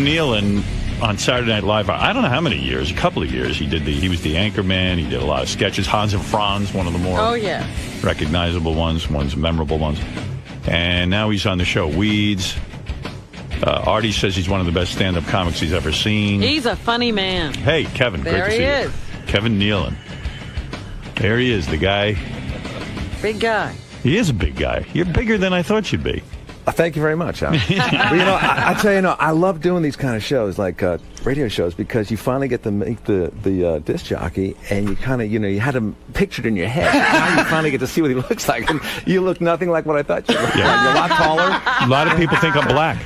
Nealon on Saturday Night Live. I don't know how many years, a couple of years. He was the anchor man. He did a lot of sketches. Hans and Franz, one of the more recognizable ones memorable ones. And now he's on the show Weeds. Artie says he's one of the best stand-up comics he's ever seen. He's a funny man. Hey, Kevin, great to see you. Kevin Nealon. There he is, the guy. Big guy. He is a big guy. You're bigger than I thought you'd be. Thank you very much, Al. Well, I tell you, I love doing these kind of shows, like radio shows, because you finally get to meet the disc jockey, and you kind of, you had him pictured in your head. Now you finally get to see what he looks like, and you look nothing like what I thought you looked like. You're a lot taller. A lot of people think I'm black.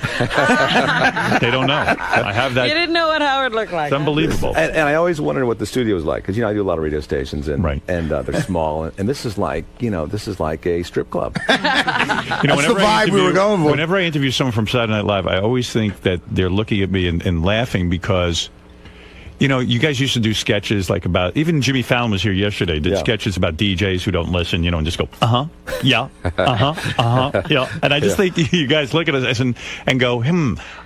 They don't know. I have that. You didn't know what Howard looked like. It's unbelievable. And I always wondered what the studio was like, because I do a lot of radio stations, and they're small, and this is like, a strip club. That's the vibe we were going for. Whenever I interview someone from Saturday Night Live, I always think that they're looking at me and laughing because, you guys used to do sketches like about, even Jimmy Fallon was here yesterday, did sketches about DJs who don't listen, and just go, yeah. And I just think you guys look at us and go,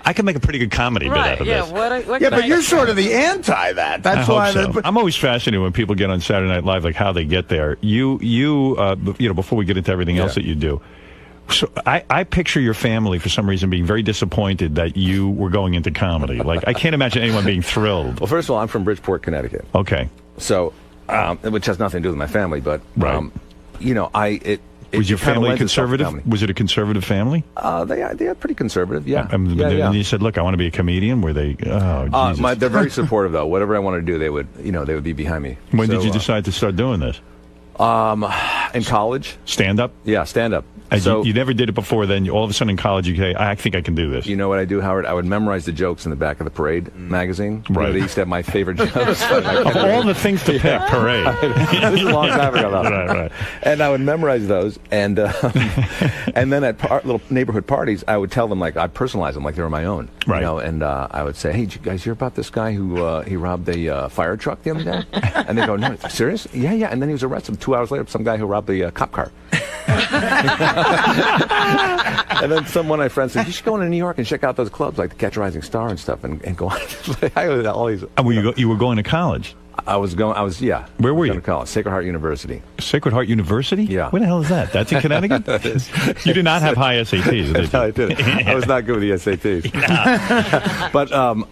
I can make a pretty good comedy bit out of this. But you're sort of the anti that. That's why. So. I'm always fascinated when people get on Saturday Night Live, like how they get there. You before we get into everything else that you do. So I picture your family, for some reason, being very disappointed that you were going into comedy. Like, I can't imagine anyone being thrilled. Well, first of all, I'm from Bridgeport, Connecticut. Okay. So, which has nothing to do with my family, but, was your family conservative? Was it a conservative family? They're pretty conservative, yeah. And you said, look, I want to be a comedian? Were they, Jesus. They're very supportive, though. Whatever I want to do, they would be behind me. When did you decide to start doing this? In college. Stand-up? Yeah, stand-up. So you never did it before then. All of a sudden in college you say, I think I can do this. You know what I do, Howard? I would memorize the jokes in the back of the Parade magazine. Right. They used to have my favorite jokes. Of all the things to pick, Parade. This is a long time ago. Right. And I would memorize those. And and then at little neighborhood parties, I would tell them, I'd personalize them like they were my own. Right. And I would say, hey, did you guys hear about this guy who he robbed a fire truck the other day? And they go, no, serious? Yeah. And then he was arrested 2 hours later, some guy who robbed a cop car. And then some one of my friends said, you should go into New York and check out those clubs like the Catch a Rising Star and stuff, and go on. All these. You were going to college? Where were you? Going to college, Sacred Heart University. Sacred Heart University? Yeah. Where the hell is that? That's in Connecticut? You did not have high SATs, did you? No, I didn't. I was not good with the SATs. But,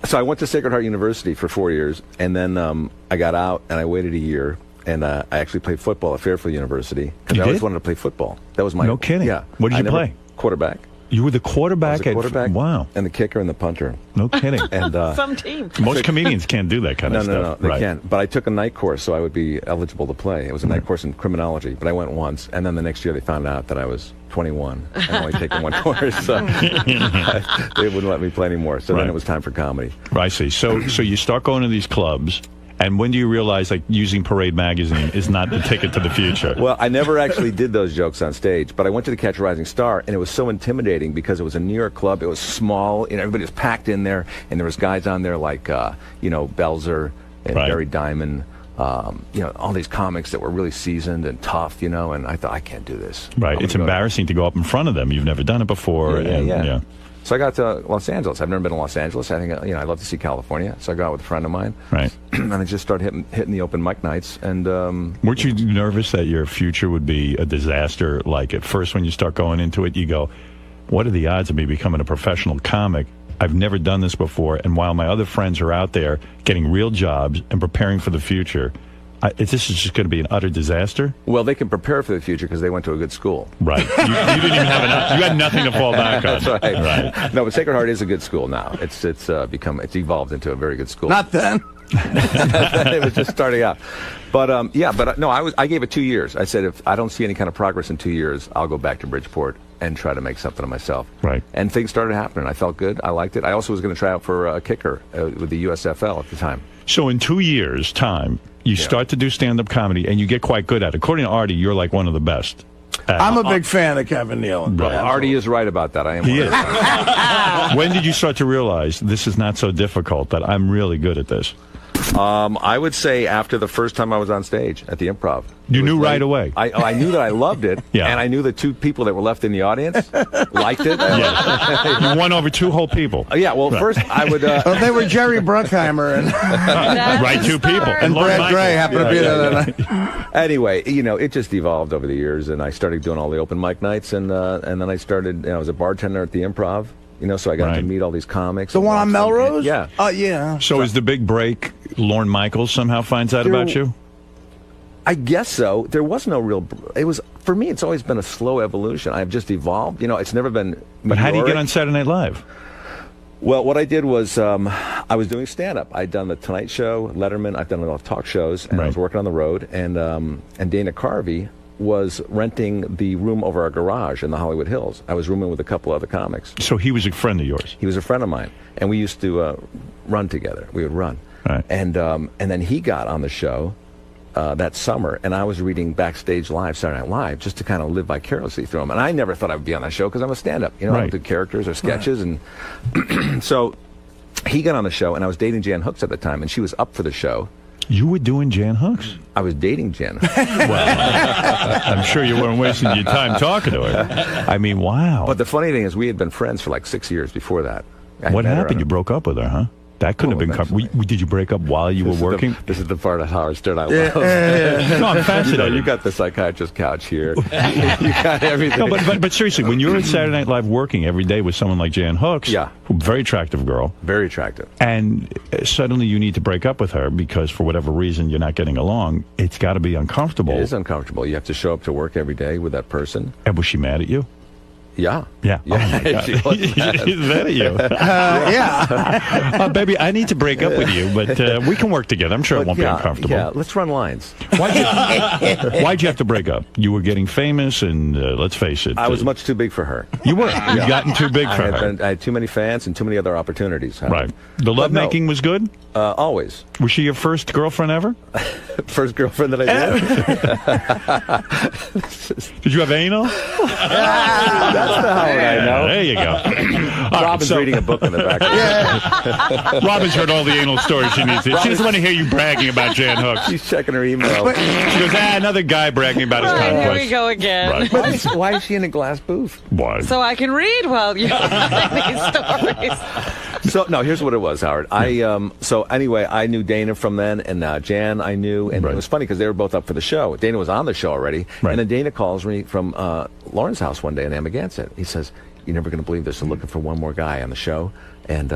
so I went to Sacred Heart University for 4 years, and then I got out, and I waited a year. And I actually played football at Fairfield University because I always wanted to play football. That was my no kidding. Yeah. What did you play? Quarterback. You were the quarterback. Wow. And the kicker and the punter. No kidding. And some team. Most comedians can't do that kind of stuff. No, they right. can't. But I took a night course, so I would be eligible to play. It was a night course in criminology, but I went once, and then the next year they found out that I was 21 and only taking one course, so they wouldn't let me play anymore. So then it was time for comedy. I see. So you start going to these clubs. And when do you realize, using Parade magazine is not the ticket to the future? Well, I never actually did those jokes on stage, but I went to the Catch a Rising Star, and it was so intimidating because it was a New York club. It was small, everybody was packed in there, and there was guys on there like, Belzer and Barry Diamond, all these comics that were really seasoned and tough, and I thought, I can't do this. Right. It's embarrassing to go up in front of them. You've never done it before. Yeah. So I got to Los Angeles. I've never been to Los Angeles. I think, I'd love to see California. So I got out with a friend of mine. Right. And I just started hitting the open mic nights. And weren't you nervous that your future would be a disaster? Like at first when you start going into it, you go, what are the odds of me becoming a professional comic? I've never done this before. And while my other friends are out there getting real jobs and preparing for the future, this is just going to be an utter disaster? Well, they can prepare for the future because they went to a good school. Right. You didn't even have enough. You had nothing to fall back on. That's right. No, but Sacred Heart is a good school now. It's evolved into a very good school. Not then. It was just starting out. But I gave it 2 years. I said, if I don't see any kind of progress in 2 years, I'll go back to Bridgeport and try to make something of myself. Right. And things started happening. I felt good. I liked it. I also was going to try out for a kicker with the USFL at the time. So in 2 years' time, you start to do stand-up comedy, and you get quite good at it. According to Artie, you're like one of the best. I'm a big fan of Kevin Nealon. Right. Artie is right about that. I am. He is. When did you start to realize this is not so difficult, that I'm really good at this? I would say after the first time I was on stage at the Improv. You knew right away. I knew that I loved it, Yeah. and I knew the two people that were left in the audience liked it. Yeah. You won over two whole people. Yeah, well, first I would... They were Jerry Bruckheimer and, Right, two people. and Lorne Brad Michaels. Gray happened to be there that night. Anyway, it just evolved over the years, and I started doing all the open mic nights, and then I started... I was a bartender at the Improv, so I got to meet all these comics. The one on Melrose? Yeah. Yeah. So is the big break, Lorne Michaels somehow finds out about you? I guess so. There was no real... It was... For me, it's always been a slow evolution. I've just evolved. It's never been But how do you get on Saturday Night Live? Well, what I did was I was doing stand-up. I'd done The Tonight Show, Letterman. I've done a lot of talk shows, and I was working on the road. And Dana Carvey was renting the room over our garage in the Hollywood Hills. I was rooming with a couple other comics. So he was a friend of yours? He was a friend of mine, and we used to run together. We would run. Right. And then he got on the show that summer, and I was reading Backstage Live, Saturday Night Live, just to kind of live vicariously through him. And I never thought I would be on that show because I'm a stand-up. I don't do characters or sketches. And so he got on the show, and I was dating Jan Hooks at the time, and she was up for the show. You were doing Jan Hooks? I was dating Jan. Well, I'm sure you weren't wasting your time talking to her. I mean, wow. But the funny thing is, we had been friends for like 6 years before that. What happened? You broke up with her, huh? That couldn't have been... Did you break up while you were working? This is the part of Howard Stern I love. No, I'm fascinated. You got the psychiatrist couch here. You got everything. No, but seriously, when you're at Saturday Night Live working every day with someone like Jan Hooks, very attractive girl. Very attractive. And suddenly you need to break up with her because for whatever reason you're not getting along, it's got to be uncomfortable. It is uncomfortable. You have to show up to work every day with that person. And was she mad at you? Yeah. Yeah. Oh my God. She's mad at you. Yeah. Baby, I need to break up with you, but we can work together. I'm sure it won't be uncomfortable. Yeah, let's run lines. Why'd you have to break up? You were getting famous, and let's face it. I was much too big for her. You were. You'd gotten too big for her. I had too many fans and too many other opportunities. Right. The lovemaking was good? Always. Was she your first girlfriend ever? First girlfriend that I did. Did you have anal? That's the Howard I know. There you go. Robin's reading a book in the back. Robin's heard all the anal stories she needs to. She doesn't want to hear you bragging about Jan Hooks. She's checking her email. She goes, another guy bragging about his conquest. Here we go again. Right. Why is she in a glass booth? Why? So I can read while you're telling these stories. So, no, here's what it was, Howard. So anyway, I knew Dana from then, and Jan I knew, and it was funny because they were both up for the show. Dana was on the show already, and then Dana calls me from Lauren's house one day in Amagansett. He says, "You're never going to believe this. They're looking for one more guy on the show, and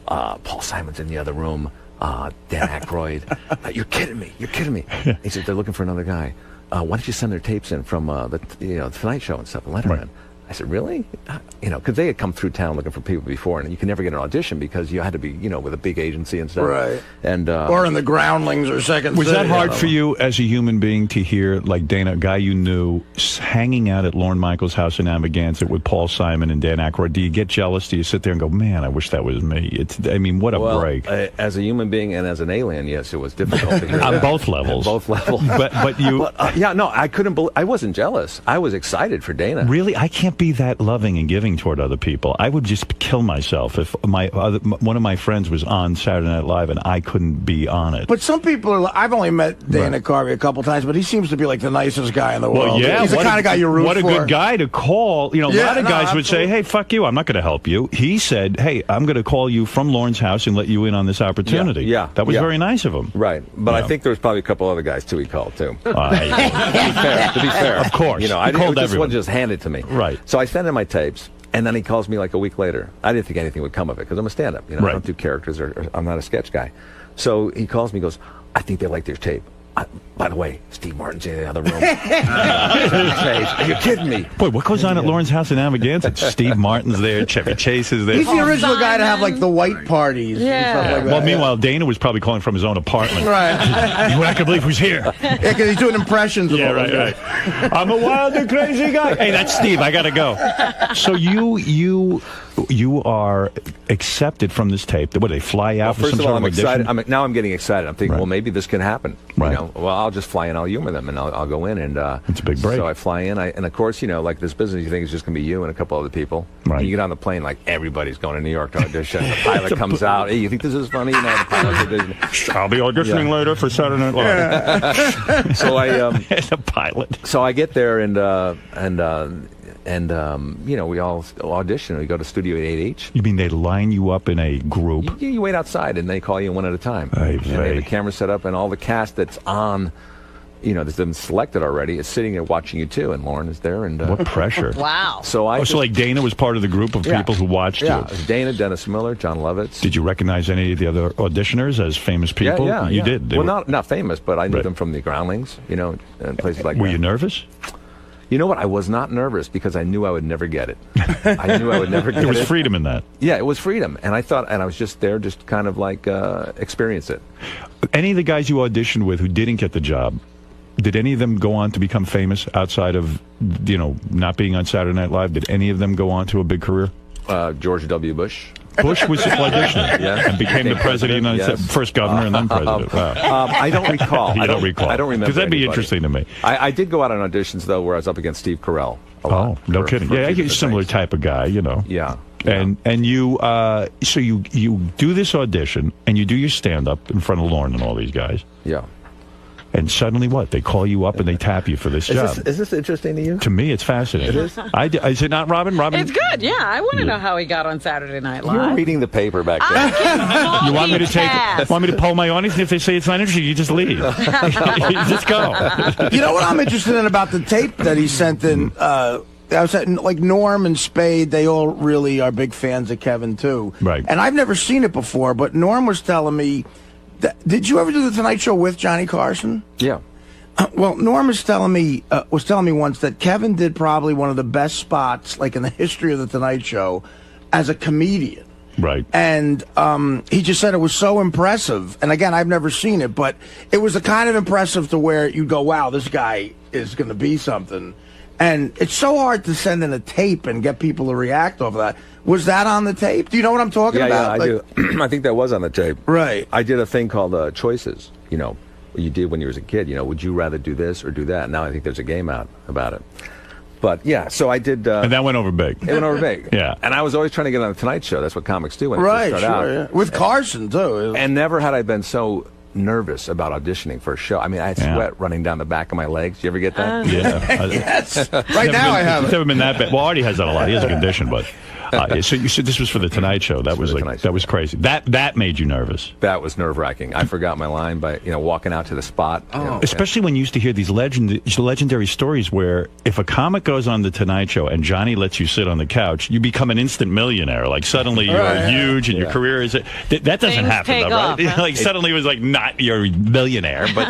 Paul Simon's in the other room. Dan Aykroyd. You're kidding me. You're kidding me." He said, "They're looking for another guy. Why don't you send their tapes in from the Tonight Show and stuff, Letterman?" Right. I said, "Really?" Because they had come through town looking for people before, and you can never get an audition because you had to be, with a big agency and stuff. Right. And or in the Groundlings or Second Was City. that hard for you as a human being to hear, like Dana, a guy you knew, hanging out at Lorne Michaels' house in Amagansett with Paul Simon and Dan Aykroyd? Do you get jealous? Do you sit there and go, "Man, I wish that was me"? What a break. As a human being and as an alien, yes, it was difficult to hear On that. both levels. Both levels. But you... I couldn't believe... I wasn't jealous. I was excited for Dana. Really? I can't be that loving and giving toward other people. I would just kill myself if one of my friends was on Saturday Night Live and I couldn't be on it. But some people are. I've only met Dana Carvey a couple times, but he seems to be like the nicest guy in the world. Well, yeah, he's the kind of guy you root for. What a good guy to call. A lot of guys would say, "Hey, fuck you, I'm not going to help you." He said, "Hey, I'm going to call you from Lauren's house and let you in on this opportunity." Yeah, that was very nice of him. Right, but I think there was probably a couple other guys too he called too. To be fair, of course, I called just everyone. wasn't just handed to me. Right. So I sent in my tapes. And then he calls me like a week later. I didn't think anything would come of it because I'm a stand-up. I don't do characters or I'm not a sketch guy. So he calls me and goes, "I think they like their tape. By the way, Steve Martin's in the other room." Are you kidding me? Boy, what goes on at Lauren's house in Amagansett? Steve Martin's there, Chevy Chase is there. He's the original guy to have like the white parties. Yeah. And stuff like that. Well, meanwhile, Dana was probably calling from his own apartment. Right. You're not going to believe who's here. Yeah, because he's doing impressions of all Right. I'm a wild and crazy guy. Hey, that's Steve. I got to go. So you you are accepted from this tape. What, they fly out for First some of all, sort I'm of audition? excited. Now I'm getting excited. I'm thinking, Right. well, maybe this can happen. Right. You know, well, I'll just fly in, I'll humor them, and I'll go in, and It's a big break. So I fly in, and of course, you know, like this business, you think it's just going to be you and a couple other people. Right. And you get on the plane, like everybody's going to New York to audition. The pilot comes out. Hey, you think this is funny? You know, the pilot's audition. I'll be auditioning later for Saturday Night Live. So The pilot. So I get there, and you know, we all audition. We go to Studio 8 each. You mean they line you up in a group? You wait outside, and they call you one at a time. Aye, And they have vey. the camera set up, and all the cast that's on, you know, that's been selected already, is sitting there watching you too. And Lauren is there, and What pressure. Wow. so I. So like Dana was part of the group of Yeah. people who watched Yeah, you. it was Dana, Dennis Miller, John Lovitz. Did you recognize any of the other auditioners as famous people? Yeah, You yeah. did. They Well, were- not famous, but I knew Right. them from the Groundlings, you know, and places like Were that. you nervous? You know what? I was not nervous because I knew I would never get it. I knew I would never get There was it. freedom in that. Yeah, it was freedom, and I thought, and I was just there, just kind of like experience it. Any of the guys you auditioned with who didn't get the job, did any of them go on to become famous outside of, you know, not being on Saturday Night Live? Did any of them go on to a big career? George W. Bush. Bush was auditioning Yeah. and became the president of the United Yes. States, first governor and then president. Wow. I don't recall. You don't recall. I don't remember. Because that'd be anybody. interesting to me. I did go out on auditions though, where I was up against Steve Carell. A lot Oh, no for- kidding. for Yeah, I get a different similar things. type of guy, you know. Yeah. And you so you do this audition and you do your stand up in front of Lauren and all these guys, Yeah. and suddenly what? They call you up and they tap you for this job. Is this interesting to you? To me, it's fascinating. It is. Is it not, Robin? Robin, It's good. Yeah, I want to know how he got on Saturday Night You were Live. reading the paper back then. You want me to want me to poll my audience? If they say it's not interesting, you just leave. You just go. You know what I'm interested in about the tape that he sent in? I was at, like, Norm and Spade, they all really are big fans of Kevin, too. Right. And I've never seen it before, but Norm was telling me, did you ever do the Tonight Show with Johnny Carson? Yeah. Well, Norm was telling me once that Kevin did probably one of the best spots, like, in the history of the Tonight Show as a comedian. Right. And he just said it was so impressive. And again, I've never seen it, but it was the kind of impressive to where you go, wow, this guy is going to be something. And it's so hard to send in a tape and get people to react over that. Was that on the tape? Do you know what I'm talking Yeah, about? I do. I think that was on the tape. Right. I did a thing called Choices, you know, you did when you was a kid, you know, would you rather do this or do that? Now I think there's a game out about it. But yeah, so I did. And that went over big. It went over big. Yeah. And I was always trying to get on the Tonight Show. That's what comics do when they Right, first start sure, out. yeah. With Carson, too. And never had I been so nervous about auditioning for a show. I mean, I had Yeah. sweat running down the back of my legs. You ever get that? Yeah. Yes. Right now I have It's it. never been that bad. Well, Artie has that a lot. He has a condition, but so you said this was for the Tonight Show. That was the like Tonight Show. that was crazy. That made you nervous. That was nerve-wracking. I forgot my line by, you know, walking out to the spot. You know, Especially when you used to hear these legendary stories where if a comic goes on the Tonight Show and Johnny lets you sit on the couch, you become an instant millionaire. Like suddenly you're Right, yeah. huge and your career is that doesn't Things happen take though, right? off, huh? Like suddenly it was like not you're a millionaire, but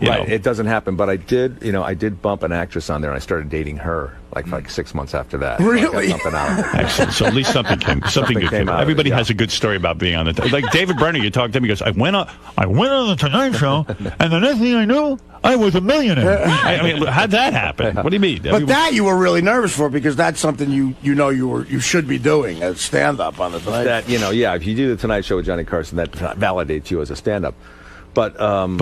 you Right, know. it doesn't happen. But I did bump an actress on there, and I started dating her like 6 months after that. Really? So I got something out of it. Excellent. So at least something good came came out of it, Everybody yeah. has a good story about being on the like David Brenner. You talk to him, he goes, I went on the Tonight Show, and the next thing I knew, I was a millionaire. I mean, how'd that happen? What do you mean? But that you were really nervous for because that's something you should be doing as stand-up on the Tonight Show. That, you know, yeah, if you do the Tonight Show with Johnny Carson, that validates you as a stand-up. But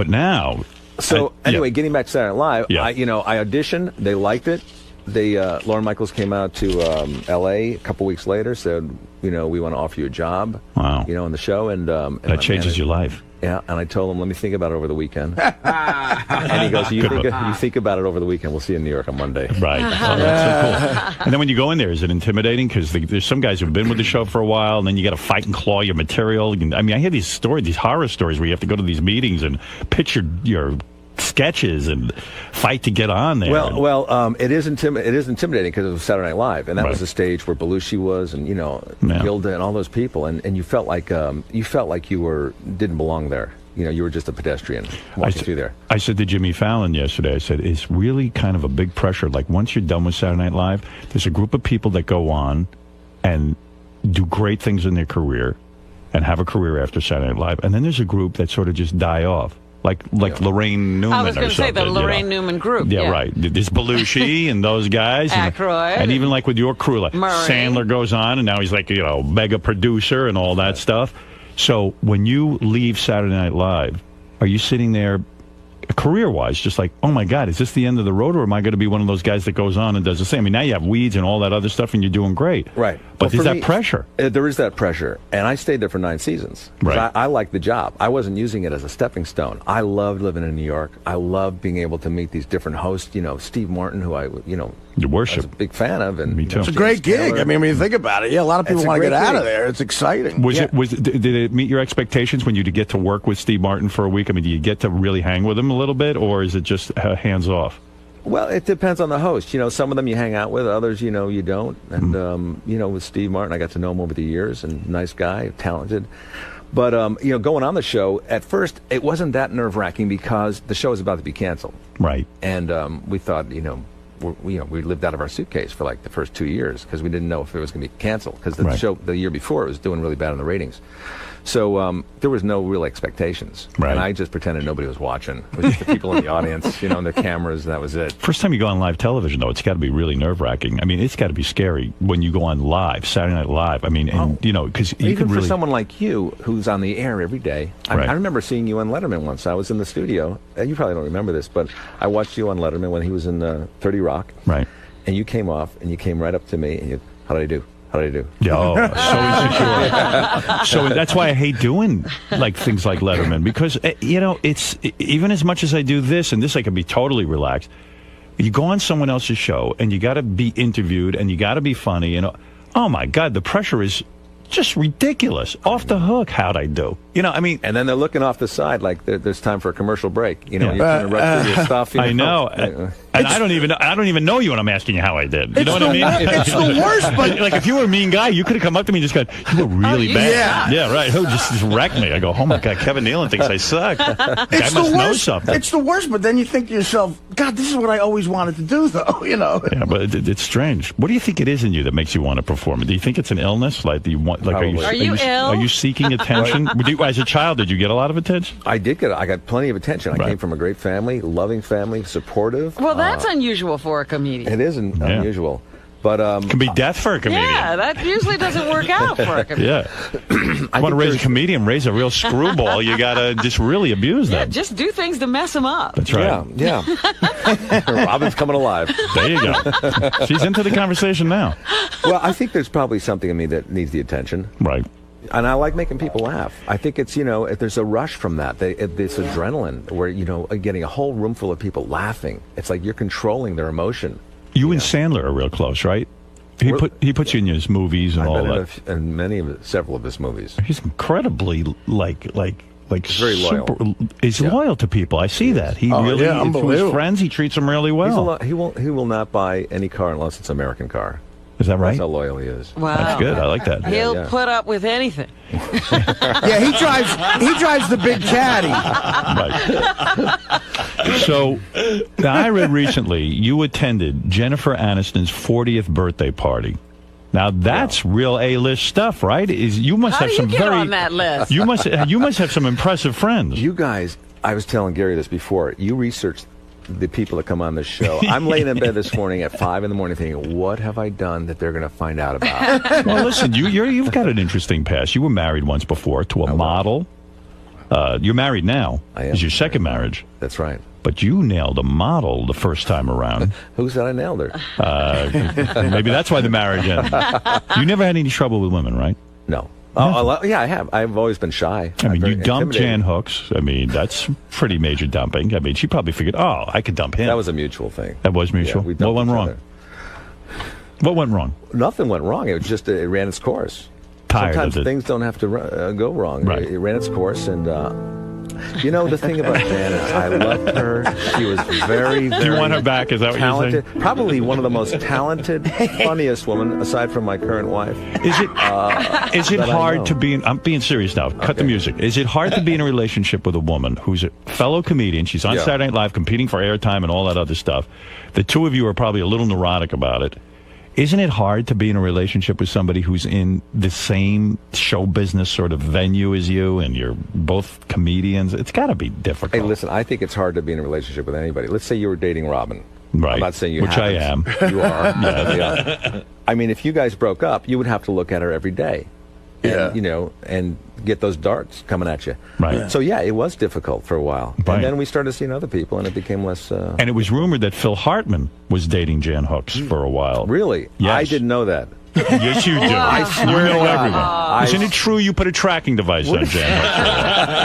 now, so anyway, yeah. getting back to Saturday Night Live, Yeah. I auditioned. They liked it. Lauren Michaels came out to L.A. a couple weeks later, said, you know, we want to offer you a job. Wow. You know, on the show, and my that changes manager- your life. Yeah, and I told him, let me think about it over the weekend. And he goes, you think about it over the weekend. We'll see you in New York on Monday. Right. Oh, that's so cool. And then when you go in there, is it intimidating? Because there's some guys who've been with the show for a while, and then you got to fight and claw your material. I mean, I hear these horror stories where you have to go to these meetings and pitch your sketches and fight to get on there. Well, it is intimidating because it was Saturday Night Live, and that Right. was the stage where Belushi was, and you know, Yeah. Gilda and all those people, and you felt like you didn't belong there. You know, you were just a pedestrian walking through there. I said to Jimmy Fallon yesterday, I said, it's really kind of a big pressure. Like, once you're done with Saturday Night Live, there's a group of people that go on and do great things in their career and have a career after Saturday Night Live. And then there's a group that sort of just die off. like Lorraine Newman. I was going to say the Lorraine Newman group. Yeah, right. There's Belushi and those guys. Aykroyd. And even like with your crew, like Murray. Sandler goes on, and now he's like, mega producer and all that stuff. So when you leave Saturday Night Live, are you sitting there career-wise, just like, oh my God, is this the end of the road, or am I going to be one of those guys that goes on and does the same? I mean, now you have Weeds and all that other stuff, and you're doing great. Right. But there's that pressure. There is that pressure, and I stayed there for 9 seasons. Right. I liked the job. I wasn't using it as a stepping stone. I loved living in New York. I loved being able to meet these different hosts. Steve Martin, who I, You worship. was a big fan of. And Me too. It's a great gig. I mean, when you think about it, a lot of people want to get out of there. It's exciting. Did it meet your expectations when you get to work with Steve Martin for a week? I mean, do you get to really hang with him a little bit, or is it just hands off? Well, it depends on the host. Some of them you hang out with, others, you don't. And, with Steve Martin, I got to know him over the years, and nice guy, talented. But, going on the show, at first, it wasn't that nerve-wracking because the show was about to be canceled. Right. And we thought, we lived out of our suitcase for like the first 2 years because we didn't know if it was going to be canceled because the show the year before it was doing really bad in the ratings. So there was no real expectations. Right. And I just pretended nobody was watching. It was just the people in the audience, and the cameras, and that was it. First time you go on live television, though, it's got to be really nerve-wracking. I mean, it's got to be scary when you go on live, Saturday Night Live. I mean, because you even can really... for someone like you who's on the air every day. I remember seeing you on Letterman once. I was in the studio. You probably don't remember this, but I watched you on Letterman when he was in 30 Rock. Right. And you came off, and you came right up to me, and how did I do? How did I do? Yeah, so insecure. So that's why I hate doing things like Letterman, because it's even as much as I do this and this, I can be totally relaxed. You go on someone else's show and you got to be interviewed and you got to be funny, and oh my God, the pressure is just ridiculous. Off the hook. How'd I do? And then they're looking off the side like there's time for a commercial break. You're trying to run through your stuff. I know. And I don't even know you when I'm asking you how I did. You know what I mean? It's the worst, but like if you were a mean guy, you could have come up to me and just gone, you were really bad. Yeah, right. Who just wrecked me? I go, oh my God, Kevin Nealon thinks I suck. Guy must know something. It's the worst, but then you think to yourself, God, this is what I always wanted to do, though. Yeah, but it's strange. What do you think it is in you that makes you want to perform? Do you think it's an illness? Like, do you want? Like, are you ill? Are you seeking attention? As a child, did you get a lot of attention? I got plenty of attention. I came from a great family, loving family, supportive. Well, that's unusual for a comedian. It isn't unusual. But it can be death for a comedian. Yeah, that usually doesn't work out for a comedian. Yeah. I want to raise a comedian, raise a real screwball. You got to just really abuse them. Yeah, just do things to mess them up. That's right. Yeah. Robin's coming alive. There you go. She's into the conversation now. Well, I think there's probably something in me that needs the attention. Right. And I like making people laugh. I think it's, if there's a rush from that. This adrenaline where, getting a whole room full of people laughing. It's like you're controlling their emotion. You and Sandler are real close, right? He puts you in his movies and all that. In several of his movies. He's incredibly He's very loyal. He's loyal to people. I see that. He really to his friends. He treats them really well. He will not buy any car unless it's an American car. Is that right? That's how loyal he is. Wow, that's good. I like that. He'll put up with anything. Yeah, he drives the big caddy. Right. So, now I read recently you attended Jennifer Aniston's 40th birthday party. Now that's real A-list stuff, right? You must How have do some you get on that list? You must have some impressive friends. You guys, I was telling Gary this before. You researched the people that come on this show. I'm laying in bed this morning at 5 in the morning thinking, what have I done that they're going to find out about? Well, listen, you've got an interesting past. You were married once before to a model. You're married now. I am. It's your second marriage. That's right. But you nailed a model the first time around. Who said I nailed her? Maybe that's why the marriage ended. You never had any trouble with women, right? No. Oh, yeah, I have. I've always been shy. I mean, you dumped Jan Hooks. I mean, that's pretty major dumping. I mean, she probably figured, I could dump him. That was a mutual thing. That was mutual? Yeah, what went wrong? What went wrong? Nothing went wrong. It was just, it ran its course. Sometimes things don't have to go wrong. Right. It ran its course, and the thing about Jan is I loved her. She was very, very Do you want her back? Is that what talented. you're saying? Probably one of the most talented, funniest women, aside from my current wife. Is it hard to be I'm being serious now. Cut the music. Is it hard to be in a relationship with a woman who's a fellow comedian? She's on Saturday Night Live competing for airtime and all that other stuff. The two of you are probably a little neurotic about it. Isn't it hard to be in a relationship with somebody who's in the same show business sort of venue as you, and you're both comedians? It's got to be difficult. Hey, listen, I think it's hard to be in a relationship with anybody. Let's say you were dating Robin. Right. I'm not saying you Which haven't. I am. You are. Yeah. I mean, if you guys broke up, you would have to look at her every day. And, you know, and get those darts coming at you. Right. So, yeah, it was difficult for a while. Right. And then we started seeing other people, and it became less... And it was rumored that Phil Hartman was dating Jan Hooks for a while. Really? Yes. I didn't know that. Yes, you do. I swear you know to God. everyone. Isn't it true you put a tracking device on Jan Hooks?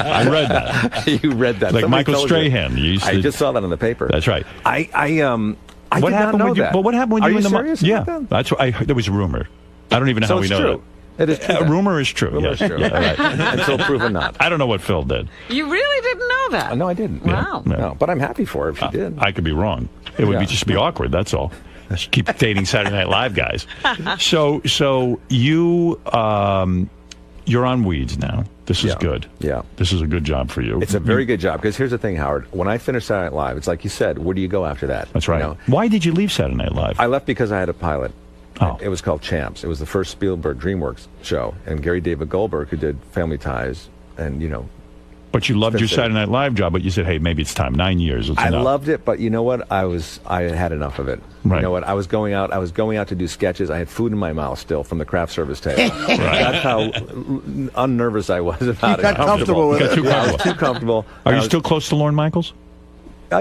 I read that. You read that. Like Somebody Michael told you. Strahan. You used I to, just saw that in the paper. That's right. I What did happened not know when you? that. But what happened when Are you you in the serious yeah, about that? that's what I heard. There was a rumor. I don't even know So how we it's know true. It is true. that. then. Rumor is true. Rumor Yes. is true. Yeah, right. Until proven not. I don't know what Phil did. You really didn't know that? No, I didn't. Wow. Yeah. No, but I'm happy for her if she did. I could be wrong. It would Yeah. be just be awkward. That's all. Just keep dating Saturday Night Live guys. So you you're on Weeds now. This is Yeah. good. Yeah. This is a good job for you. It's a very good job, because here's the thing, Howard. When I finished Saturday Night Live, it's like you said, where do you go after that? That's right. You know? Why did you leave Saturday Night Live? I left because I had a pilot. Oh. It was called Champs. It was the first Spielberg DreamWorks show, and Gary David Goldberg, who did Family Ties, and, you know, But you loved your That's it. Saturday Night Live job, but you said, hey, maybe it's time. 9 years. It's I enough. loved it, but you know what? I had enough of it. Right. You know what? I was going out to do sketches. I had food in my mouth still from the craft service table. That's how unnervous I was about You got it. comfortable with You got it. too Yeah, I was comfortable. too comfortable. Are I you was- still close to Lorne Michaels?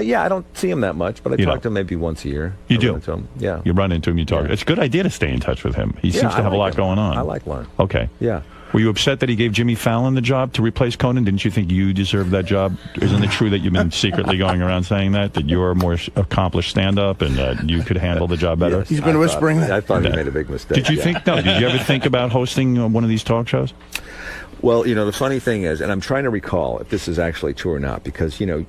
Yeah, I don't see him that much, but I You talk don't? to him maybe once a year. You I do? run into him. Yeah. You run into him, you talk. Yeah. It's a good idea to stay in touch with him. He Yeah, seems to I have a lot like him. going on. I like Lorne. Okay. Yeah. Were you upset that he gave Jimmy Fallon the job to replace Conan? Didn't you think you deserved that job? Isn't it true that you've been secretly going around saying that you're a more accomplished stand-up and that you could handle the job better? Yes, He's been I whispering thought, that. I thought he Yeah. made a big mistake. Did you yeah. think? No. Did you ever think about hosting one of these talk shows? Well, you know, the funny thing is, and I'm trying to recall if this is actually true or not, because, you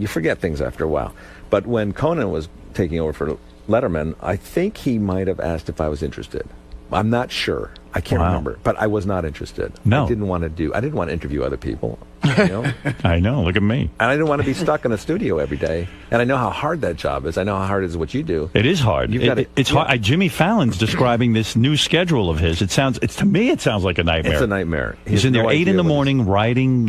forget things after a while. But when Conan was taking over for Letterman, I think he might have asked if I was interested. I'm not sure. I can't Wow. remember, but I was not interested. No. I didn't want to interview other people, you know? I know. Look at me. And I didn't want to be stuck in a studio every day. And I know how hard that job is. I know how hard it is what you do. It is hard. You've gotta- It's hard. Jimmy Fallon's describing this new schedule of his. To me, it sounds like a nightmare. It's a nightmare. He He's has in there no 8 in idea the what morning writing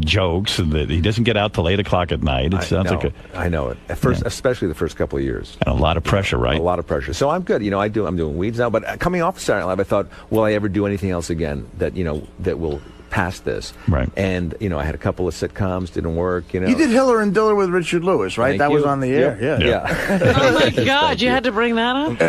jokes, and that he doesn't get out till 8 o'clock at night. It sounds like I know it. At first, especially the first couple of years. a lot of pressure, right? A lot of pressure. So I'm good. I'm doing Weeds now. But coming off of Saturday Night Live, I thought, will I ever do anything else again that will pass this? Right. And I had a couple of sitcoms, didn't work. You did Hiller and Diller with Richard Lewis, right? Thank that was you. on the air. Yep. Yeah. Oh, my God. You had to bring that up?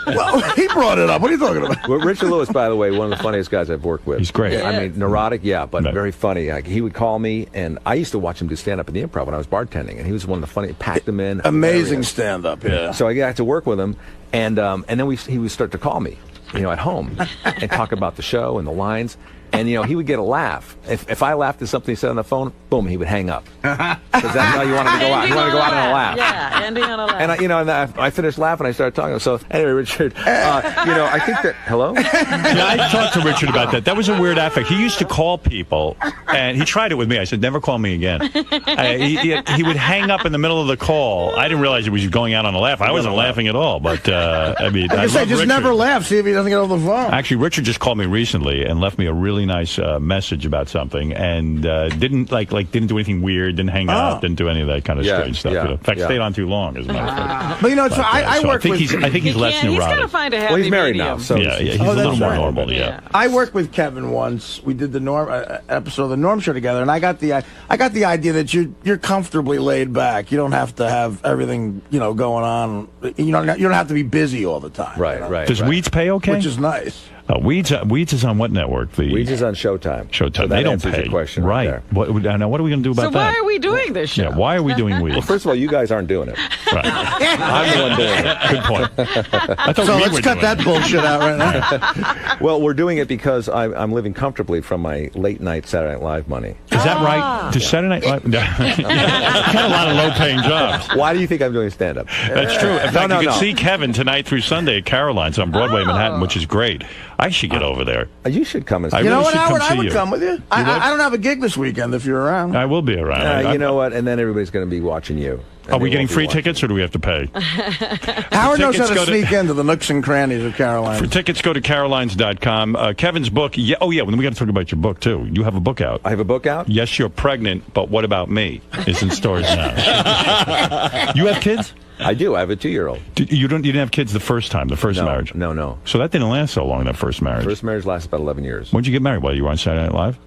Well, he brought it up. What are you talking about? Well, Richard Lewis, by the way, one of the funniest guys I've worked with. He's great. I mean, neurotic, yeah, but Right. very funny. Like, he would call me, and I used to watch him do stand-up in the Improv when I was bartending, and he was one of the funny. Packed him in. Amazing Hilarious. stand-up. Yeah. So I got to work with him, and then he would start to call me, at home, and talk about the show and the lines. And, he would get a laugh. If I laughed at something he said on the phone, boom, he would hang up. Because that's how you wanted to go out. You wanted to go out on a laugh. Yeah, ending on a laugh. And I finished laughing. I started talking. So anyway, Richard, I think that hello. Yeah, I talked to Richard about that. That was a weird affect. He used to call people, and he tried it with me. I said, never call me again. He would hang up in the middle of the call. I didn't realize he was going out on a laugh. I wasn't laughing at all. But, I mean, Like I say, love just Richard. never laugh. See if he doesn't get over the phone. Actually, Richard just called me recently and left me a really nice message about something, and didn't do anything weird, didn't hang up, didn't do any of that kind of Yeah, strange stuff. yeah, In fact, yeah. stayed on too long, as a matter of fact. But it's I So work think with. I think he's less He's got to neurotic. find a happy Well, he's married medium. now, so Yeah, he's a that's little more right. normal. Yeah. Yeah. I worked with Kevin once. We did the Norm episode of the Norm Show together, and I got the idea that you're comfortably laid back. You don't have to have everything going on. You don't have to be busy all the time. Right, right. Does right. Weeds pay okay? Which is nice. Weeds is on what network? The Weeds is on Showtime. Showtime. So that They don't answers pay. your question right. there. What are we going to do about So that? why are we doing this show? Yeah. Why are we doing Weeds? Well, first of all, you guys aren't doing it. Right. I'm the one doing it. Good point. I thought So we let's were cut doing that it. bullshit out right now. Well, we're doing it because I'm living comfortably from my late night Saturday Night Live money. Is that right? Does Saturday Night Live? Got a lot of low-paying jobs. Why do you think I'm doing stand-up? That's true. In fact, no, you can no. see Kevin tonight through Sunday at Caroline's on Broadway, Manhattan, which is great. I should get over there. You should come and see I me. You know really what, should Howard? come I see would you. come with you. I don't have a gig this weekend if you're around. I will be around. You know what? And then everybody's going to be watching you. Are we getting free tickets, or do we have to pay? Howard knows how to Tickets go sneak into the nooks and crannies of Caroline's. For tickets, go to carolines.com. Kevin's book. Yeah, oh, yeah, we got to talk about your book, too. You have a book out. I have a book out? Yes, You're Pregnant, but What About Me? Is in stores now. You have kids? I do. I have a 2-year-old. You didn't have kids the first time, the first marriage? No. So that didn't last so long, that first marriage? First marriage lasted about 11 years. When did you get married? While you were on Saturday Night Live?